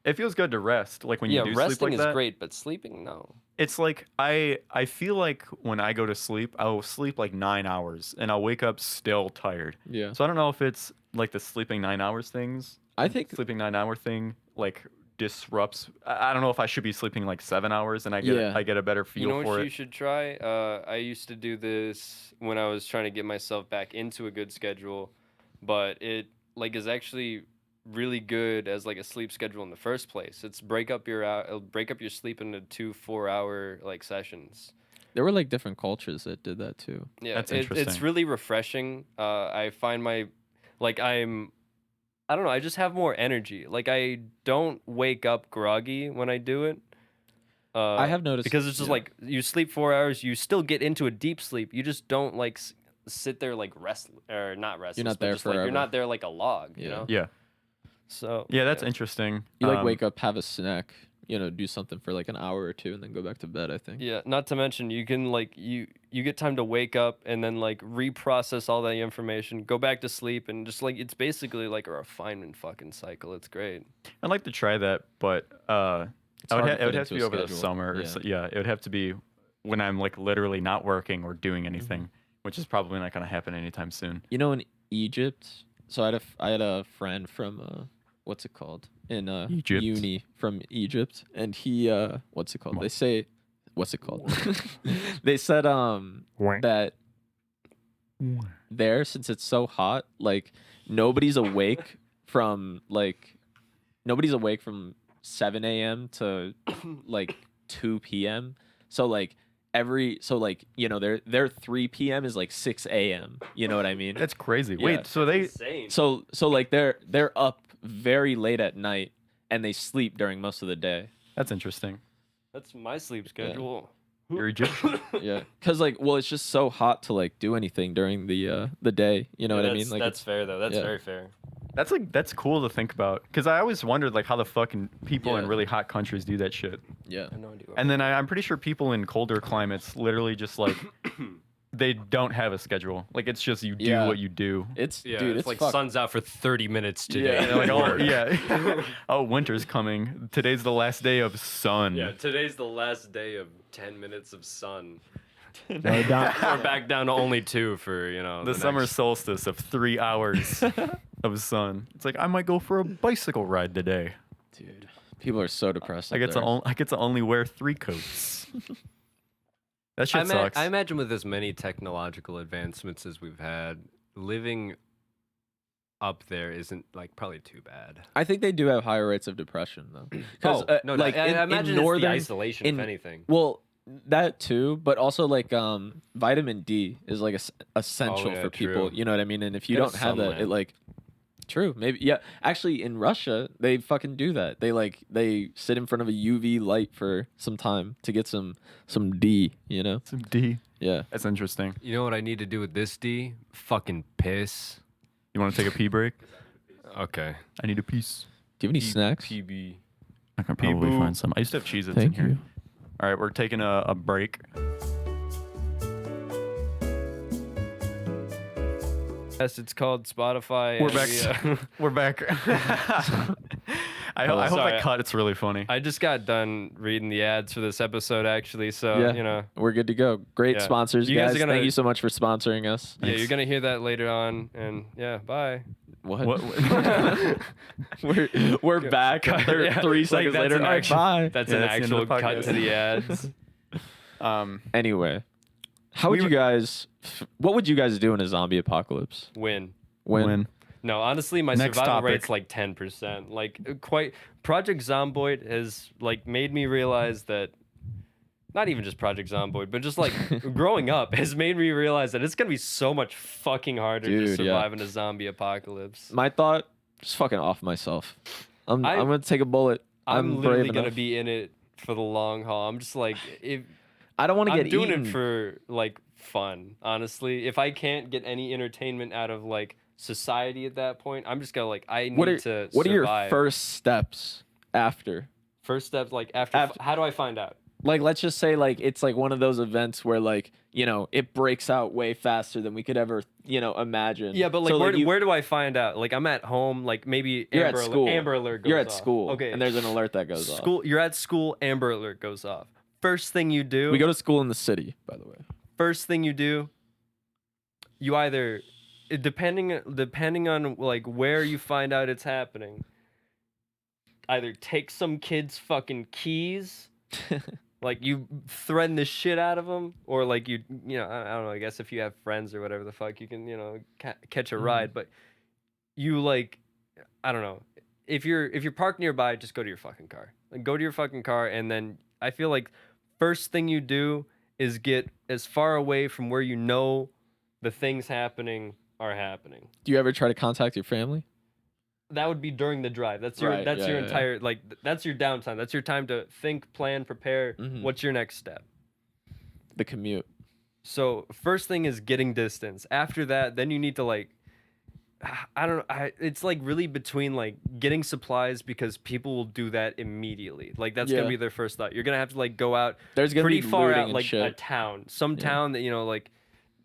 It feels good to rest, like when you do resting sleep like is that. great, but sleeping, no. It's like I feel like when I go to sleep, I'll sleep like 9 hours and I'll wake up still tired. Yeah. So I don't know if it's like the sleeping 9 hours things. I think Sleeping 9 hour thing like disrupts. I don't know if I should be sleeping like 7 hours and I get a better feel You know for what it. you should try? I used to do this when I was trying to get myself back into a good schedule, but it like is actually really good as like a sleep schedule in the first place. It'll break up your sleep into 2 4-hour like sessions. there were like different cultures that did that too. Yeah, That's it's interesting. really refreshing. I find I don't know, I just have more energy. Like I don't wake up groggy when I do it. I have noticed because it's just like you sleep 4 hours, you still get into a deep sleep. You just don't like sit there like rest or not restless. not but there just, like, you're forever. not there like a log. You Yeah. know. Yeah. So Yeah, that's interesting. you like wake up, have a snack, do something for like an hour or two, and then go back to bed. I think. Yeah, not to mention you can like you get time to wake up and then like reprocess all that information, go back to sleep, and just like it's basically like a refinement fucking cycle. It's great. I'd like to try that, but It's hard to it would fit have to into be a over the schedule. summer. Or it would have to be when I'm like literally not working or doing anything, which is probably not going to happen anytime soon. In Egypt, so I had a friend from what's it called in Egypt. uni from Egypt, and he what's it called? What? They say what's it called? They said that there, since it's so hot, like nobody's awake from like nobody's awake from 7 a.m. to like 2 p.m. So like their 3 p.m. is like 6 a.m. You know what I mean? That's crazy. Yeah. Wait, so they Insane. So like they're up very late at night and they sleep during most of the day. that's interesting. That's my sleep schedule. You're Egyptian. Yeah, because like, well, it's just so hot to like do anything during the day. You know what I mean? Like, That's fair though. That's yeah. very fair. That's cool to think about because I always wondered like how the fucking people in Yeah. really hot countries do that shit. yeah, I have no idea. And then I'm pretty sure people in colder climates literally just like they don't have a schedule. Like it's just you do Yeah. what you do. it's Yeah, dude, it's it's like fucked. sun's out for 30 minutes today. Yeah. And they're like, oh Work. yeah, oh winter's coming. Today's the last day of sun. Yeah, today's the last day of 10 minutes of sun. No, down, We're back down to only 2 for, The summer next- solstice of 3 hours of sun. It's like I might go for a bicycle ride today. Dude, people are so depressed. I up get there. to I get to only wear 3 coats. That shit sucks. I imagine with as many technological advancements as we've had, living up there isn't like probably too bad. I think they do have higher rates of depression though. 'Cause, no, like I imagine in northern, it's the isolation, if anything. well, that too, but also like vitamin D is like essential yeah, for people. true. You know what I mean? And if you Get a don't have that, sunlamp. it like true maybe yeah. Actually, in Russia, they fucking do that. They sit in front of a UV light for some time to get some D. You know? Some D. Yeah. That's interesting. You know what I need to do with this D? Fucking piss. You want to take a pee break? Okay. I need a piece. Do you have any snacks? PB. I can probably Pee-boo. find some. I used to have Cheez-Its in Thank here. you. All right, we're taking a break. Yes, it's called Spotify. We're and back. We're back. I hope sorry. that cut. It's really funny. I just got done reading the ads for this episode, actually. So, Yeah. you know, We're good to go. Great Yeah. sponsors, You guys guys. are gonna- Thank you so much for sponsoring us. yeah, you're going to hear that later on. And yeah, bye. What? What- we're back. Yeah, 3 like, seconds that's later. an All right, actual- bye. That's Yeah, an that's the end actual of the cut podcast. to the ads. Anyway, how would We you guys? What would you guys do in a zombie apocalypse? Win. When? No, honestly, my Next survival topic. rate's like 10%. Like, quite. Project Zomboid has, like, made me realize that. Not even just Project Zomboid, but just like growing up has made me realize that it's gonna be so much fucking harder to Dude, yeah. survive in a zombie apocalypse. My thought: just fucking off myself. I'm I- gonna take a bullet. I'm brave literally gonna enough. be in it for the long haul. I'm just like, if I don't want to I'm get doing eaten. it for like fun, honestly. If I can't get any entertainment out of like society at that point, I'm just gonna like I need What are to What are your survive. first steps after? First steps? Like after how do I find out? Like, let's just say like it's like one of those events where like it breaks out way faster than we could ever imagine. Yeah, but like, So, where do I find out? Like I'm at home, like maybe You're Amber at school. Amber Alert goes You're at off. school. Okay. And there's an alert that goes off. school. You're at school. Amber Alert goes off. First thing you do. We go to school in the city, by the way. First thing you do. You either, depending on like where you find out it's happening. Either take some kid's fucking keys. Like you threaten the shit out of them, or like I don't know. I guess if you have friends or whatever the fuck, you can catch a ride. But you like, I don't know. If you're parked nearby, just go to your fucking car. Like go to your fucking car, and then I feel like first thing you do is get as far away from where you know the things happening are happening. Do you ever try to contact your family? That would be during the drive. That's your Right, that's yeah, your yeah, entire like that's your downtime. That's your time to think, plan, prepare. Mhm. What's your next step? The commute. So first thing is getting distance. After that, then you need to like, I don't know. It's like really between like getting supplies because people will do that immediately. Like that's Yeah. gonna be their first thought. You're gonna have to like go out There's gonna pretty be far looting out, and like shit. a town, some Yeah. town that like,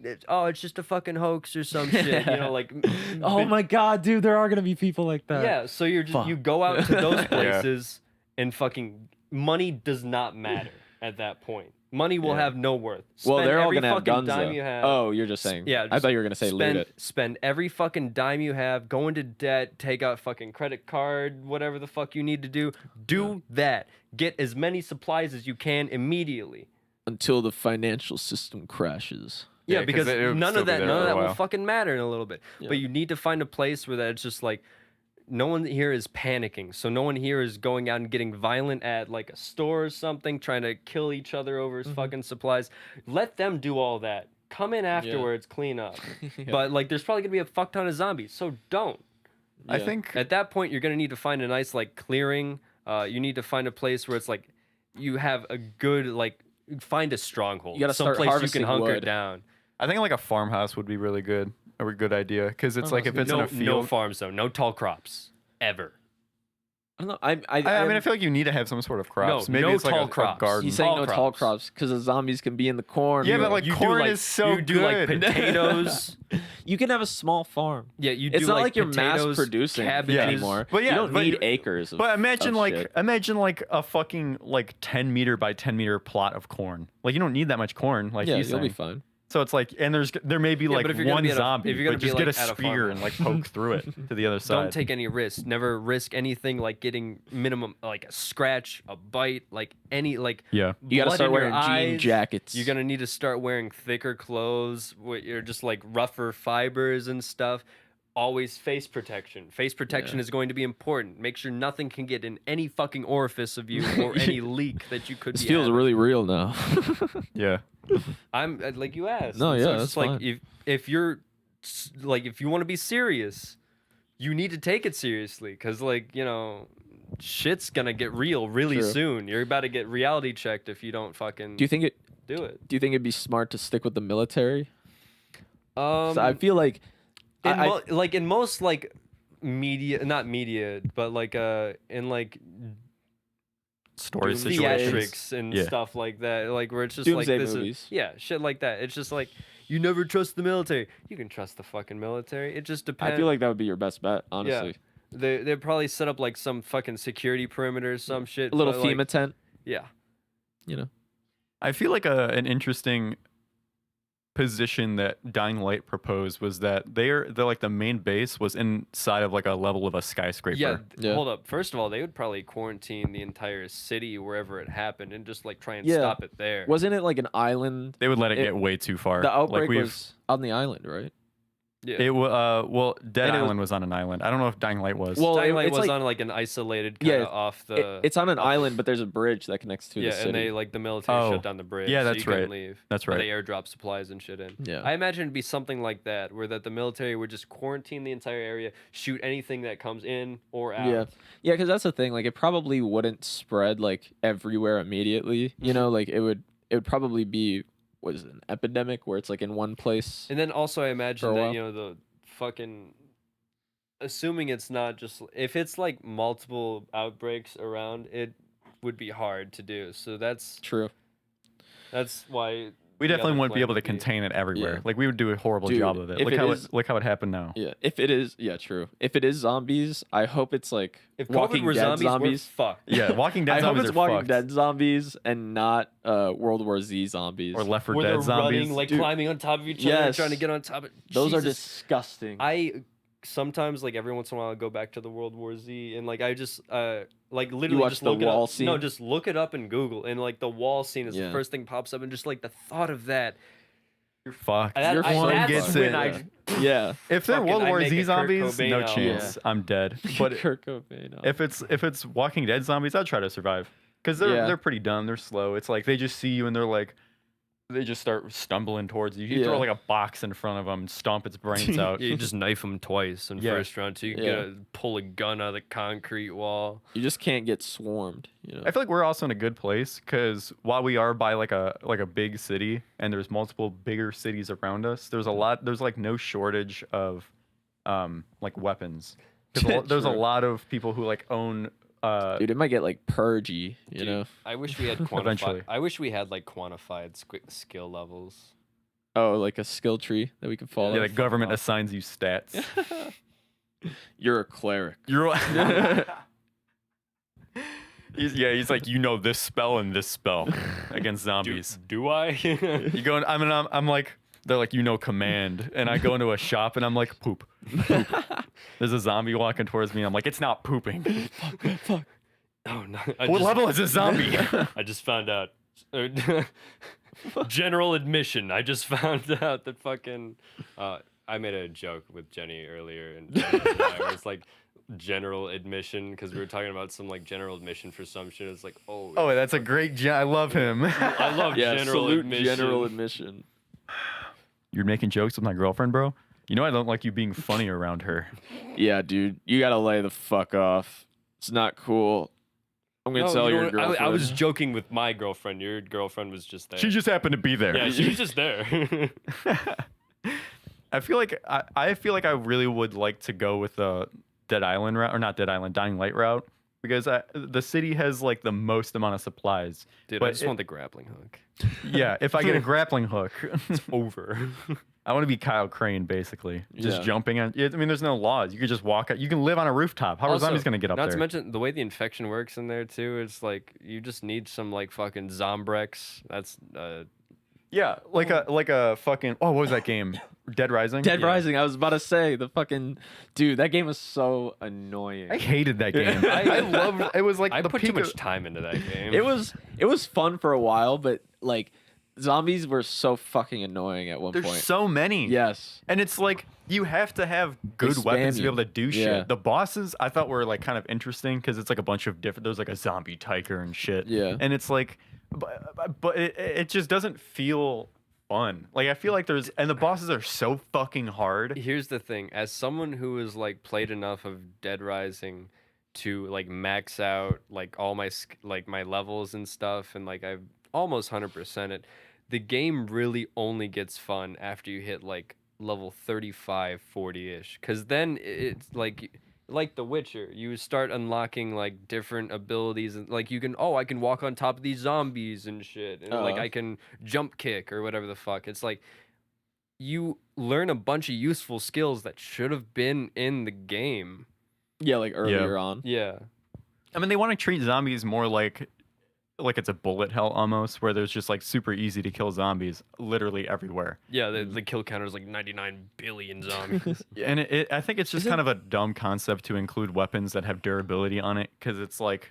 it's just a fucking hoax or some shit. Like. Oh my god, dude, there are gonna be people like that. Yeah, so you're just you go out to those places and fucking money does not matter at that point. Money will Yeah. have no worth. Well, Spend they're all every gonna have fucking guns dime though. you have. Oh, you're just saying. yeah, I just thought you were gonna say loot it. Spend every fucking dime you have, go into debt, take out fucking credit card, whatever the fuck you need to do. Do that. Get as many supplies as you can immediately. Until the financial system crashes. Yeah, Yeah, 'cause because it would none still of be that there none of for a that will while. fucking matter in a little bit. Yeah. But you need to find a place where that it's just like no one here is panicking. So no one here is going out and getting violent at like a store or something, trying to kill each other over fucking supplies. Let them do all that. Come in afterwards, clean up. Yeah. But like, there's probably gonna be a fuck ton of zombies, so don't. I Yeah. think At that point, you're gonna need to find a nice like clearing. You need to find a place where it's like you have a good like find a stronghold. You gotta some start place you harvesting can hunker wood. down. like a farmhouse would be really good. A good idea because it's like if it's in No, a no field. farms though. No tall crops ever. I don't know. I mean, I feel like you need to have some sort of crops. No, Maybe no it's like tall a crops. garden. He's saying Tall no tall crops. crops because the zombies can be in the corn. Yeah, but like You do, corn like- is so you do like good. potatoes. you can have a small farm. Yeah, you do It's not like you're potatoes, mass producing cabbages. anymore. But yeah, you don't but- need acres. Of, But imagine of like shit. a fucking like 10-meter by 10-meter plot of corn. Like you don't need that much corn. Like yeah, he's you'll be saying. fine. So it's like, and there may be Yeah, like but if you're gonna one be at a- zombie, if you're gonna but be, just like, get a at a spear and like poke through it to the other side. Don't take any risks. Never risk anything like getting minimum like a scratch, a bite, like any like. Yeah. You gotta blood start in your wearing jean eyes. jackets. You're gonna need to start wearing thicker clothes. You're just like rougher fibers and stuff. Always face protection. Face protection is going to be important. Make sure nothing can get in any fucking orifice of you or any leak that you could This be feels having. really real now. Yeah. I'm like you asked. No, and yeah, so it's that's just like fine. if you're like if you want to be serious, you need to take it seriously because like shit's gonna get real really True. soon. You're about to get reality checked if you don't fucking do you think do it. it'd be smart to stick with the military? 'Cause I Um, feel like like in most like media, not media, but like in like Story situations. theatrics and Yeah. stuff like that, like where it's just Doomsday like this movies. is yeah, shit like that. It's just like you never trust the military. You can trust the fucking military. It just depends. I feel like that would be your best bet, honestly. They probably set up like some fucking security perimeter, some shit. A little but, like, FEMA tent, yeah. you know. I feel like an interesting position that Dying Light proposed was that they're like the main base was inside of like a level of a skyscraper. Yeah, hold up. First of all, they would probably quarantine the entire city wherever it happened and just like try and Yeah. stop it there. Wasn't it like an island? They would let it It- get way too far. The outbreak like was on the island, right? Yeah. It well, Dead And it was- Island was on an island. I don't know if Dying Light was. Well, Dying Light it's was like- on like an isolated kind Yeah, of off the. It's on an island, but there's a bridge that connects to yeah, the city. and they like the military Oh. shut down the bridge. Yeah, so that's you couldn't right. leave. That's Or right. they airdrop supplies and shit in. Yeah. I imagine it'd be something like that, where that the military would just quarantine the entire area, shoot anything that comes in or out. Yeah, because that's the thing. Like, it probably wouldn't spread like everywhere immediately. You know, like it would probably be what is it, an epidemic where it's like in one place. And then also, I For imagine a that while. the fucking, assuming it's not just if it's like multiple outbreaks around, it would be hard to do. So that's True. why we the definitely other wouldn't be plan able to would be- contain it everywhere. Yeah. Like we would do a horrible Dude, job of it. if Look it how is- look how it happened now. Yeah. If it is, yeah, true. If it is zombies, I hope it's like If COVID Walking were Dead zombies, we're fucked. Yeah, Walking Dead I hope zombies it's are Walking fucked. Dead zombies and not World War Z zombies. Or Left 4 Where Dead they're zombies. running, like Dude. climbing on top of each other, Yes. trying to get on top of. Those are Jesus. disgusting. I sometimes like every once in a while I go back to the World War Z and like I just like literally watch just the look it wall up. scene? No, just look it up in Google and like the wall scene is Yeah. the first thing pops up and just like the thought of that. You're fucked. That- Your I- phone that's gets when it. I yeah. If they're fucking- World I War make Z a Kurt zombies, Cobain no album. chance. I'm dead. But Kurt Cobain. if it's Walking Dead zombies, I'd try to survive. Because they're pretty dumb. They're slow. It's like they just see you and they're like, they just start stumbling towards you. You Yeah. throw like a box in front of them and stomp its brains out. Yeah, you just knife them twice in Yeah. first round, so you Yeah. gotta pull a gun out of the concrete wall. You just can't get swarmed. You know. I feel like we're also in a good place because while we are by like a big city and there's multiple bigger cities around us, there's like no shortage of like weapons. 'Cause there's a True. lot of people who like own Dude, it might get like purgy. You Dude, know. I wish we had quantified. Eventually. I wish we had like quantified skill levels. Oh, like a skill tree that we can follow. yeah, the government off. assigns you stats. You're a cleric. You're he's like, you know this spell and this spell against zombies. Do I? You go and I'm like, they're like, you know command, and I go into a shop and I'm like, poop. There's a zombie walking towards me. I'm like, it's not pooping. Oh no! What level is this zombie? I just found out. General admission. I just found out that fucking I made a joke with Jenny earlier, and it's like general admission because we were talking about some like general admission for some shit. It's like, oh, that's a great. I love him. I love general salute admission. general admission. You're making jokes with my girlfriend, bro. You know I don't like you being funny around her. Yeah, dude, you gotta lay the fuck off. It's not cool. I'm gonna tell your girlfriend. I was joking with my girlfriend. Your girlfriend was just there. She just happened to be there. Yeah, she was just there. I feel like I really would like to go with the Dead Island route, or not Dead Island, Dying Light route, because the city has like the most amount of supplies. Dude, but I just want the grappling hook. Yeah, if I get a grappling hook, It's over. I want to be Kyle Crane, basically, just Yeah. jumping on. I mean, there's no laws. You could just walk. You can live on a rooftop. How are Also, zombies gonna get up Not there? to mention the way the infection works in there too. It's like you just need some like fucking Zombrex. That's Yeah, like a fucking. Oh, what was that game? Dead Rising. Dead Yeah. Rising. I was about to say the fucking dude. That game was so annoying. I hated that game. I loved. It was like I the put too peak much of- time into that game. It was fun for a while, but like zombies were so fucking annoying at one There's point. so many. Yes. And it's like you have to have good spam weapons to be you. able to do shit. Yeah. The bosses I thought were like kind of interesting because it's like a bunch of different. There's like a zombie tiger and shit. Yeah. And it's like, but it just doesn't feel fun. Like I feel like and the bosses are so fucking hard. Here's the thing: as someone who has like played enough of Dead Rising to like max out like all my like my levels and stuff, and like I've almost 100% it. The game really only gets fun after you hit like level 35, 40-ish, because then it's like The Witcher, you start unlocking like different abilities, and like I can walk on top of these zombies and shit, and like I can jump kick or whatever the fuck. It's like you learn a bunch of useful skills that should have been in the game. Yeah, like earlier on. Yeah. I mean, they want to treat zombies more like it's a bullet hell almost, where there's just like super easy to kill zombies literally everywhere. Yeah, the kill counter is like 99 billion zombies. And I think it's just kind of a dumb concept to include weapons that have durability on it, because it's like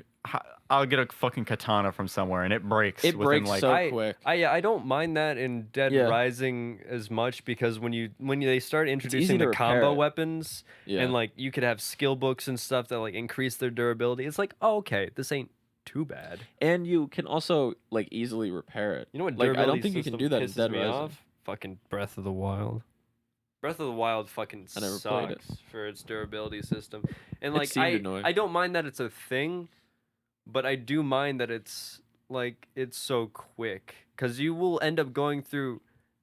I'll get a fucking katana from somewhere and it breaks. It within breaks like so quick. I don't mind that in Dead Yeah. Rising as much, because when they start introducing to the repair combo it. weapons Yeah. and like you could have skill books and stuff that like increase their durability, it's like, oh, okay, this ain't too bad. And you can also like easily repair it. You know what? Like I Durability don't think you can system do that in pisses Dead me Rising. off? Fucking Breath of the Wild. Breath of the Wild fucking I never played it. sucks for its durability system. And It like seemed annoying. I don't mind that it's a thing, but I do mind that it's so quick, because you will end up going through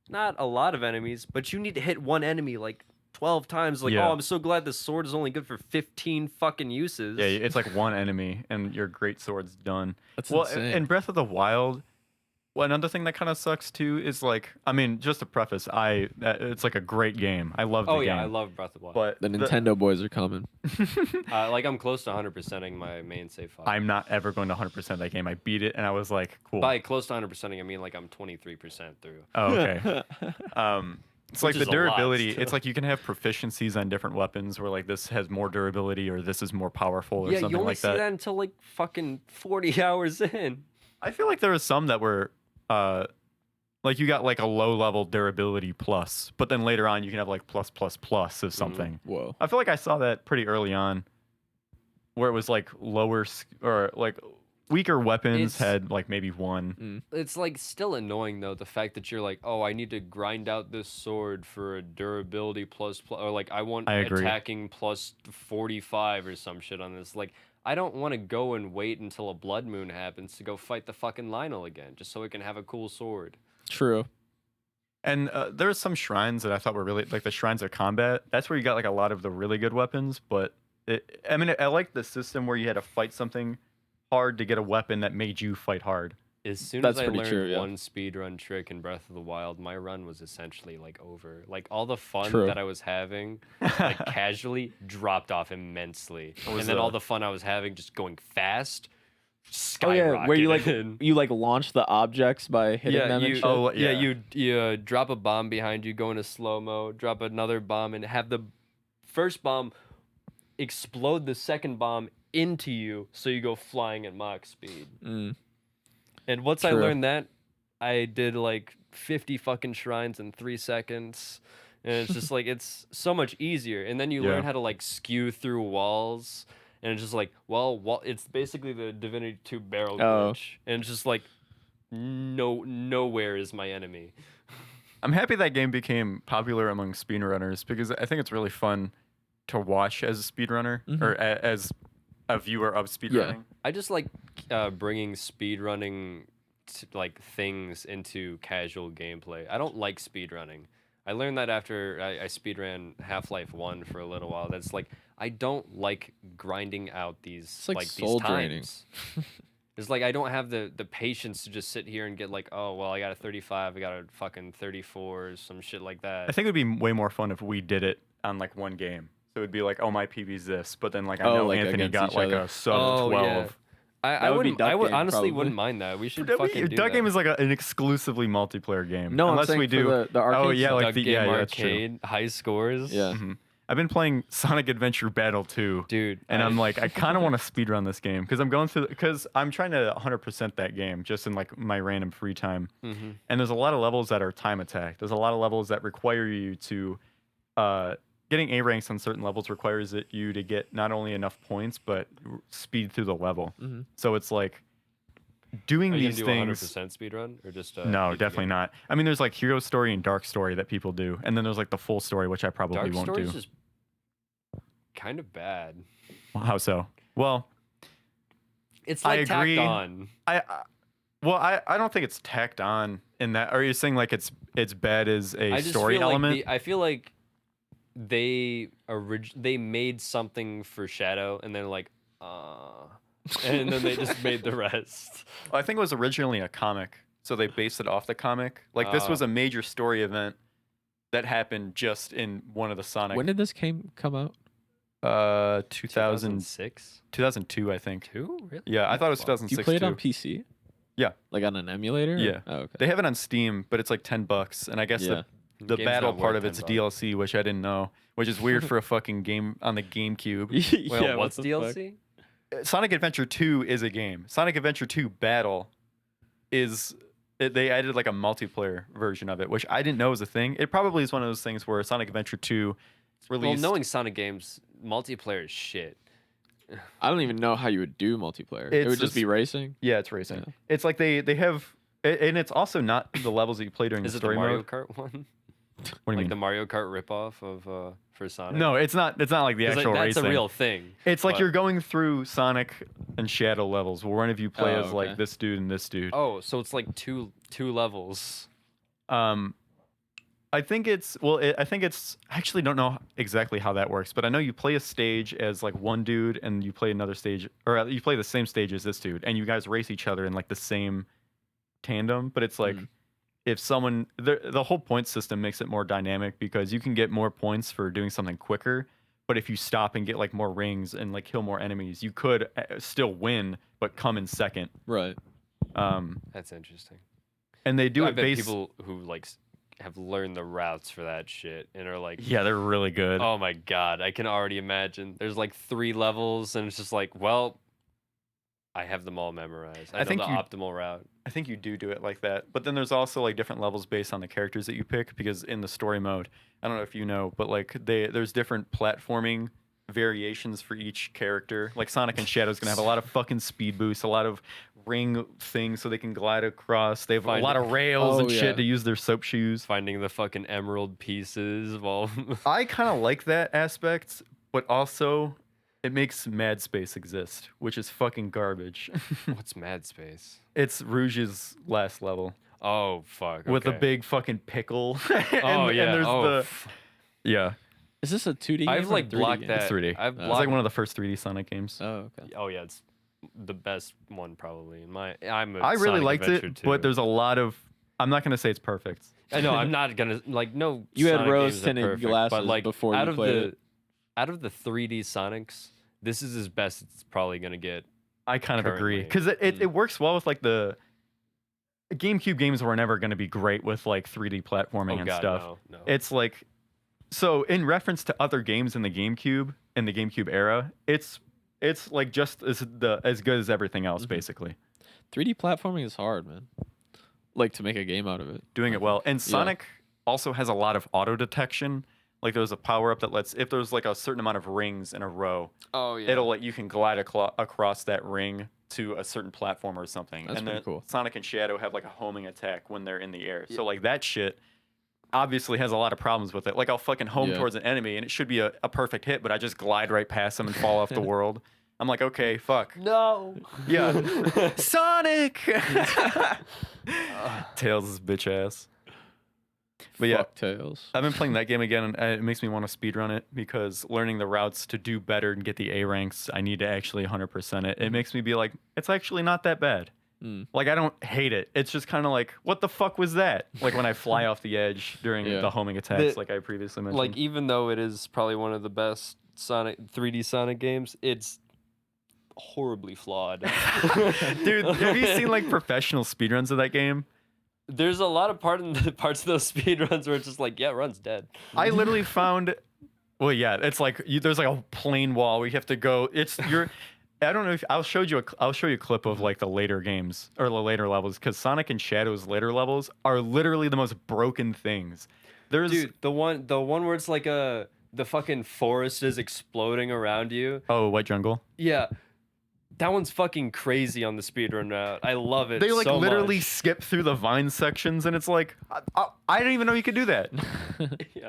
not a lot of enemies, but you need to hit one enemy like 12 times. Like, Yeah. oh, I'm so glad this sword is only good for 15 fucking uses. yeah, it's like one enemy and your great sword's done. That's Well, insane. in Breath of the Wild, another thing that kind of sucks too is like, I mean, just to preface, it's like a great game. I love the Oh game. yeah, I love Breath of the Wild. But the Nintendo boys are coming. Like I'm close to 100%ing my main save file. I'm not ever going to 100% that game. I beat it and I was like, cool. By close to 100%ing, I mean like I'm 23% through. Oh, okay. It's like Which the is a lot durability. still. It's like you can have proficiencies on different weapons where like this has more durability or this is more powerful or Yeah, something you only like see that until like fucking 40 hours in. I feel like there was some that were like you got like a low level durability plus, but then later on you can have like plus plus plus of something. Whoa. I feel like I saw that pretty early on where it was like lower or like weaker weapons It's- had like maybe one. It's like still annoying though, the fact that you're like, oh, I need to grind out this sword for a durability plus, or like I want I agree. attacking plus 45 or some shit on this. Like I don't want to go and wait until a blood moon happens to go fight the fucking Lionel again, just so I can have a cool sword. True. And there are some shrines that I thought were really like the shrines of combat. That's where you got like a lot of the really good weapons. But I like the system where you had to fight something hard to get a weapon that made you fight hard. As soon That's as I pretty learned true, yeah. one speedrun trick in Breath of the Wild, my run was essentially like over. Like all the fun True. that I was having, like casually, dropped off immensely. What was And then the- all the fun I was having just going fast, Oh yeah, where skyrocketed. you like launch the objects by hitting them and you, shit. Oh, yeah, yeah. you drop a bomb behind you, go into slow mo, drop another bomb, and have the first bomb explode the second bomb into you, so you go flying at Mach speed. Mm. And once I True. learned that, I did like 50 fucking shrines in 3 seconds. and it's just like it's so much easier. And then you learn how to like skew through walls, and it's just like, well, it's basically the Divinity 2 barrel glitch, and it's just like, nowhere is my enemy. I'm happy that game became popular among speedrunners because I think it's really fun to watch as a speedrunner or as a viewer of speedrunning. Yeah. I just like bringing speedrunning like things into casual gameplay. I don't like speedrunning. I learned that after I speedran Half-Life 1 for a little while. That's like, I don't like grinding out these like soul these draining. times. It's like I don't have the patience to just sit here and get like, oh well, I got a 35, I got a fucking 34, some shit like that. I think it would be way more fun if we did it on like one game. So it'd be like, oh, my PB's this, but then like I know like Anthony against got each like other. a sub 12. Yeah. I would be wouldn't. I Duck would Game, honestly probably. wouldn't mind that. We should Duck fucking do that. Game is like an exclusively multiplayer game. No, unless I'm saying we do for the arcade oh yeah, stuff. like Duck the Game yeah, that's true. arcade, high scores. Yeah. I've been playing Sonic Adventure Battle 2. Dude. And I'm like, I kind of want to speedrun this game because I'm trying to 100% that game just in like my random free time. And there's a lot of levels that are time attack. There's a lot of levels that require you to, getting A ranks on certain levels requires you to get not only enough points but speed through the level. So it's like doing Are you these gonna do things. 100% speedrun or just No, definitely not. I mean, there's like Hero Story and Dark Story that people do, and then there's like the full story, which I probably Dark won't Story do. is just kind of bad. How so? Well, It's I like agree. tacked on. I don't think it's tacked on in that. Are you saying like it's bad as a I just story feel element? Like I feel like they made something for Shadow and then like and then they just made the rest. I think it was originally a comic, so they based it off the comic. Like this was a major story event that happened just in one of the Sonic. When did this game come out? 2006, 2002, I think. Two? Really? Yeah, I thought it was Do 2006 you play it too. on PC? Yeah. Like on an emulator? Yeah. Oh, okay. They have it on Steam, but it's like $10, and I guess Yeah. the Game's battle not part worth of it's $10. DLC, which I didn't know, which is weird for a fucking game on the GameCube. Well, yeah, what's what the fuck? DLC? Sonic Adventure 2 is a game. Sonic Adventure 2 Battle is they added like a multiplayer version of it, which I didn't know was a thing. It probably is one of those things where Sonic Adventure 2 released. Well, knowing Sonic games, multiplayer is shit. I don't even know how you would do multiplayer. It It's would just be racing. Yeah, it's racing. Yeah. It's like they have, and it's also not the levels that you play during Is the it the story Mario mode. Kart one? What do you Like mean? the Mario Kart ripoff of for Sonic? No, it's not. It's not like the 'Cause, actual that's racing. a real thing. It's like but- you're going through Sonic and Shadow levels where one of you play Oh, as okay. like this dude and this dude. Oh, so it's like two levels. I think it's I actually don't know exactly how that works, but I know you play a stage as like one dude and you play another stage, or you play the same stage as this dude, and you guys race each other in like the same tandem. But it's like if someone the whole point system makes it more dynamic because you can get more points for doing something quicker. But if you stop and get like more rings and like kill more enemies, you could still win, but come in second. Right. That's interesting. And they do I it bet based. people who like have learned the routes for that shit and are like, Yeah, they're really good. oh my god, I can already imagine. There's like 3 levels, and it's just like, well, I have them all memorized. I know think the you- optimal route. I think you do it like that. But then there's also like different levels based on the characters that you pick because in the story mode, I don't know if you know, but like there's different platforming variations for each character. Like Sonic and Shadow's gonna have a lot of fucking speed boosts, a lot of ring things so they can glide across. They have a lot of rails and shit to use their soap shoes. Finding the fucking emerald pieces while I kind of like that aspect, but also it makes Mad Space exist, which is fucking garbage. What's Mad Space? It's Rouge's last level. Oh fuck. With a okay. big fucking pickle. and, Oh yeah. And there's oh, yeah. Is this a 2D game? I've or a like 3D blocked game? that. It's 3D. I've It's blocked. like one of the first 3D Sonic games. Oh, okay. Oh yeah, it's the best one probably. I'm a I really Sonic liked Adventure it, too. but there's a lot of. I'm not gonna say it's perfect. I know I'm not gonna like no. You had Sonic games are rose-tinted perfect, glasses but like before out you of played the it. out of the 3D Sonics, this is as best it's probably gonna get. I kind of agree Currently. because it works well with like the GameCube games were never gonna be great with like 3D platforming Oh and god, stuff. no. It's like so in reference to other games in the GameCube era, it's like just as good as everything else basically. 3D platforming is hard, man. Like to make a game out of it. Doing it well. And Sonic also has a lot of auto detection. Like there's a power up that lets, if there's like a certain amount of rings in a row, it'll let you can glide across that ring to a certain platform or something. That's pretty cool. Sonic and Shadow have like a homing attack when they're in the air. So like that shit obviously has a lot of problems with it. Like I'll fucking home towards an enemy and it should be a perfect hit, but I just glide right past them and fall off the world. I'm like, okay, fuck. No. Yeah. Sonic! Tails' bitch ass. But Fuck Tails. I've been playing that game again, and it makes me want to speedrun it because learning the routes to do better and get the A ranks, I need to actually 100% it. It makes me be like, it's actually not that bad. Like, I don't hate it. It's just kind of like, what the fuck was that? Like when I fly off the edge during the homing attacks, like I previously mentioned. Like, even though it is probably one of the best 3D Sonic games, it's horribly flawed. Dude, have you seen like professional speedruns of that game? There's a lot of parts of those speedruns where it's just like, yeah, run's dead. I literally found, well, yeah, it's like there's like a plain wall where you have to go. I don't know if I'll show you a clip of like the later games or the later levels because Sonic and Shadow's later levels are literally the most broken things. Dude, the one where it's like the fucking forest is exploding around you. Oh, White Jungle. Yeah. That one's fucking crazy on the speedrun route. I love it. They like so literally much. skip through the vine sections, and it's like I didn't even know you could do that. Yeah.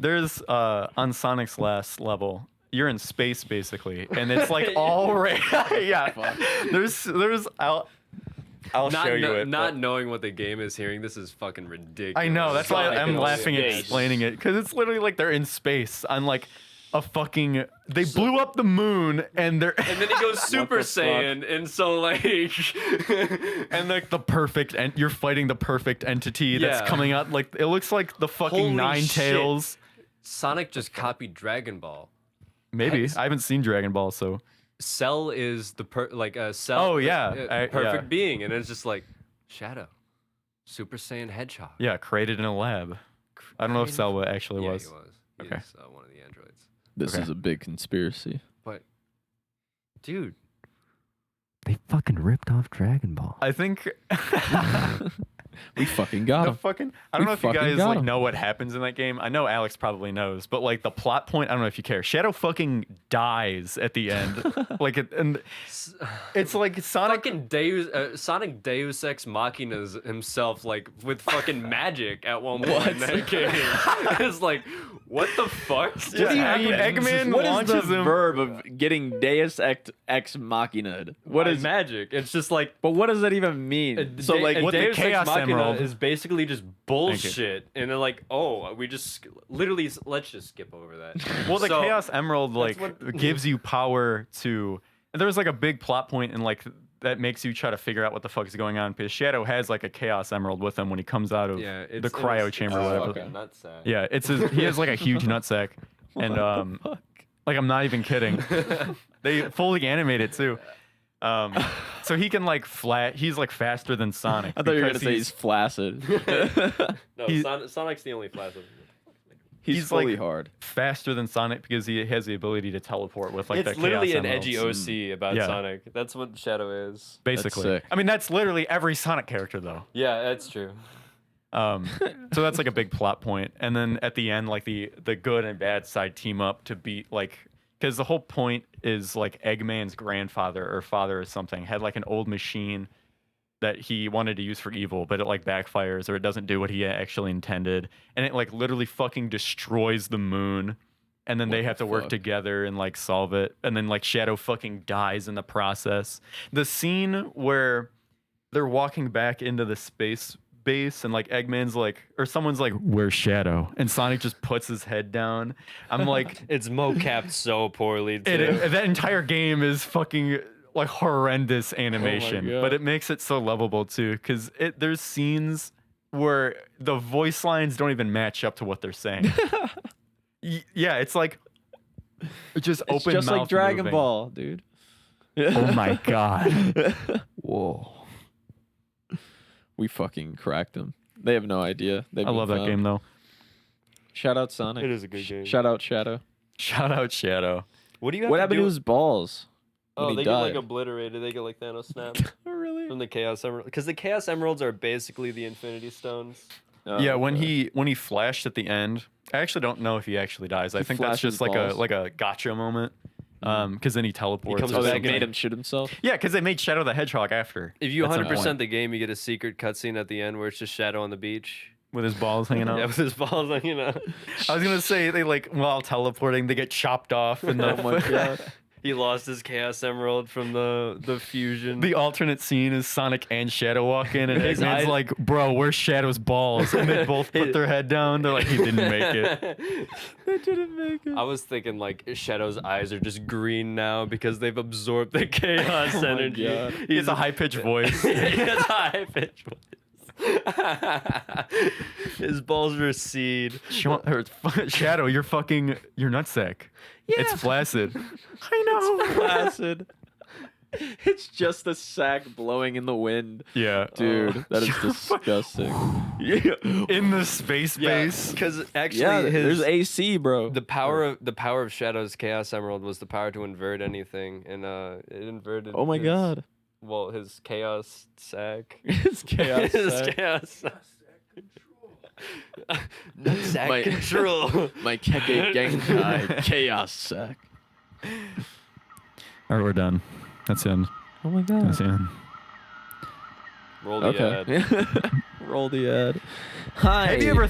There's on Sonic's last level, you're in space basically, and it's like all right. Yeah. Fuck. There's I'll show you it. Not knowing what the game is hearing, this is fucking ridiculous. I know. That's why I'm laughing at space. explaining it because it's literally like they're in space on like a fucking. They blew up the moon and they're. And then he goes Super Saiyan, and so like. And like the perfect, and you're fighting the perfect entity that's coming out. Like it looks like the fucking Holy Nine shit. Tails. Sonic just copied Dragon Ball. Maybe I haven't seen Dragon Ball, so. Cell is the Cell. Oh, yeah. Perfect being, and it's just like Shadow, Super Saiyan Hedgehog. Yeah, created in a lab. I don't know if Selwa actually was. He was. Okay. He's one of the androids. This is a big conspiracy. But, dude, They fucking ripped off Dragon Ball. I think. We fucking got him. I don't know if you guys got like him. know what happens in that game. I know Alex probably knows, but like the plot point, I don't know if you care. Shadow fucking dies at the end. Like and it's like Sonic. fucking Sonic Deus Ex Machina's himself, like with fucking magic at one point in that game. It's like, what the fuck? What do you mean? Eggman What is launches the him. verb of getting Deus Ex Machina? What is magic? It's just like. But what does that even mean? So like what the Deus Ex Chaos Machina Emerald is basically just bullshit, and they're like, oh, we just literally let's just skip over that. Well, the So- Chaos Emerald like gives you power to. And there's like a big plot point in like that makes you try to figure out what the fuck is going on because Shadow has like a Chaos Emerald with him when he comes out of the cryo chamber or whatever. Okay. Nutsack. Yeah, he has like a huge nutsack, and like I'm not even kidding. They fully animate it too. So he can like he's like faster than Sonic. I thought you were gonna because say he's flaccid. No, Sonic's the only flaccid. He's fully hard. faster than Sonic because he has the ability to teleport with like It's the literally Chaos an Emeralds. edgy OC about Yeah. Sonic. That's what Shadow is. Basically, sick. I mean that's literally every Sonic character though. Yeah, that's true. So that's like a big plot point, and then at the end, like the good and bad side team up to beat like because the whole point is like Eggman's grandfather or father or something had like an old machine that he wanted to use for evil, but it like backfires or it doesn't do what he actually intended, and it like literally fucking destroys the moon. And then they have to work together and like solve it. And then like Shadow fucking dies in the process. The scene where they're walking back into the space base and like Eggman's like, or someone's like, "Where's Shadow?" And Sonic just puts his head down. I'm like, It's mocapped so poorly too. that entire game is fucking like horrendous animation, God. but it makes it so lovable too. Cause there's scenes where the voice lines don't even match up to what they're saying. Yeah, it's like just It's open just mouth like Dragon moving. Ball, dude. Oh my god. Whoa. We fucking cracked them. They have no idea. I love that game though. Shout out Sonic. It is a good game. Shout out Shadow. Shout out Shadow. What do you have What to happened do? to his balls? Oh, when they he get died? like obliterated. They get like Thanos snap Oh, really? from the Chaos Emerald. Because the Chaos Emeralds are basically the Infinity Stones. Yeah, when okay. he flashed at the end, I actually don't know if he actually dies. I He think that's flashes just like balls. a gotcha moment. Because then he teleports. comes or Oh, they back something. made him shoot himself. Yeah, because they made Shadow the Hedgehog after. If you That's the 100% point. the game, you get a secret cutscene at the end where it's just Shadow on the beach. With his balls hanging out. Yeah, with his balls hanging out. I was gonna say they like while teleporting they get chopped off and Oh my god. He lost his Chaos Emerald from the fusion. the alternate scene is Sonic and Shadow walk in and His Eggman's eyes- like, bro, where's Shadow's balls? And they both put their head down. They're like, he didn't make it. They didn't make it. I was thinking like Shadow's eyes are just green now because they've absorbed the chaos my energy. God. He has a high pitched voice. He has a high pitch voice. His balls recede. Shadow, you're nutsack. Yeah. It's flaccid. I know. Flaccid. It's just a sack blowing in the wind. Yeah. Dude, that is disgusting. Yeah. In the space Yeah, base. because actually Yeah, his there's AC, bro. the power of Shadow's Chaos Emerald was the power to invert anything, and it inverted. Oh my his- god. Well, his chaos sack. It's chaos. His sack. chaos sack. Nutsack My- control. My Keke Genkai chaos sack. All right, we're done. That's in. Oh my god. That's in. Roll the ad. Okay. Roll the ad. Hi. Have you ever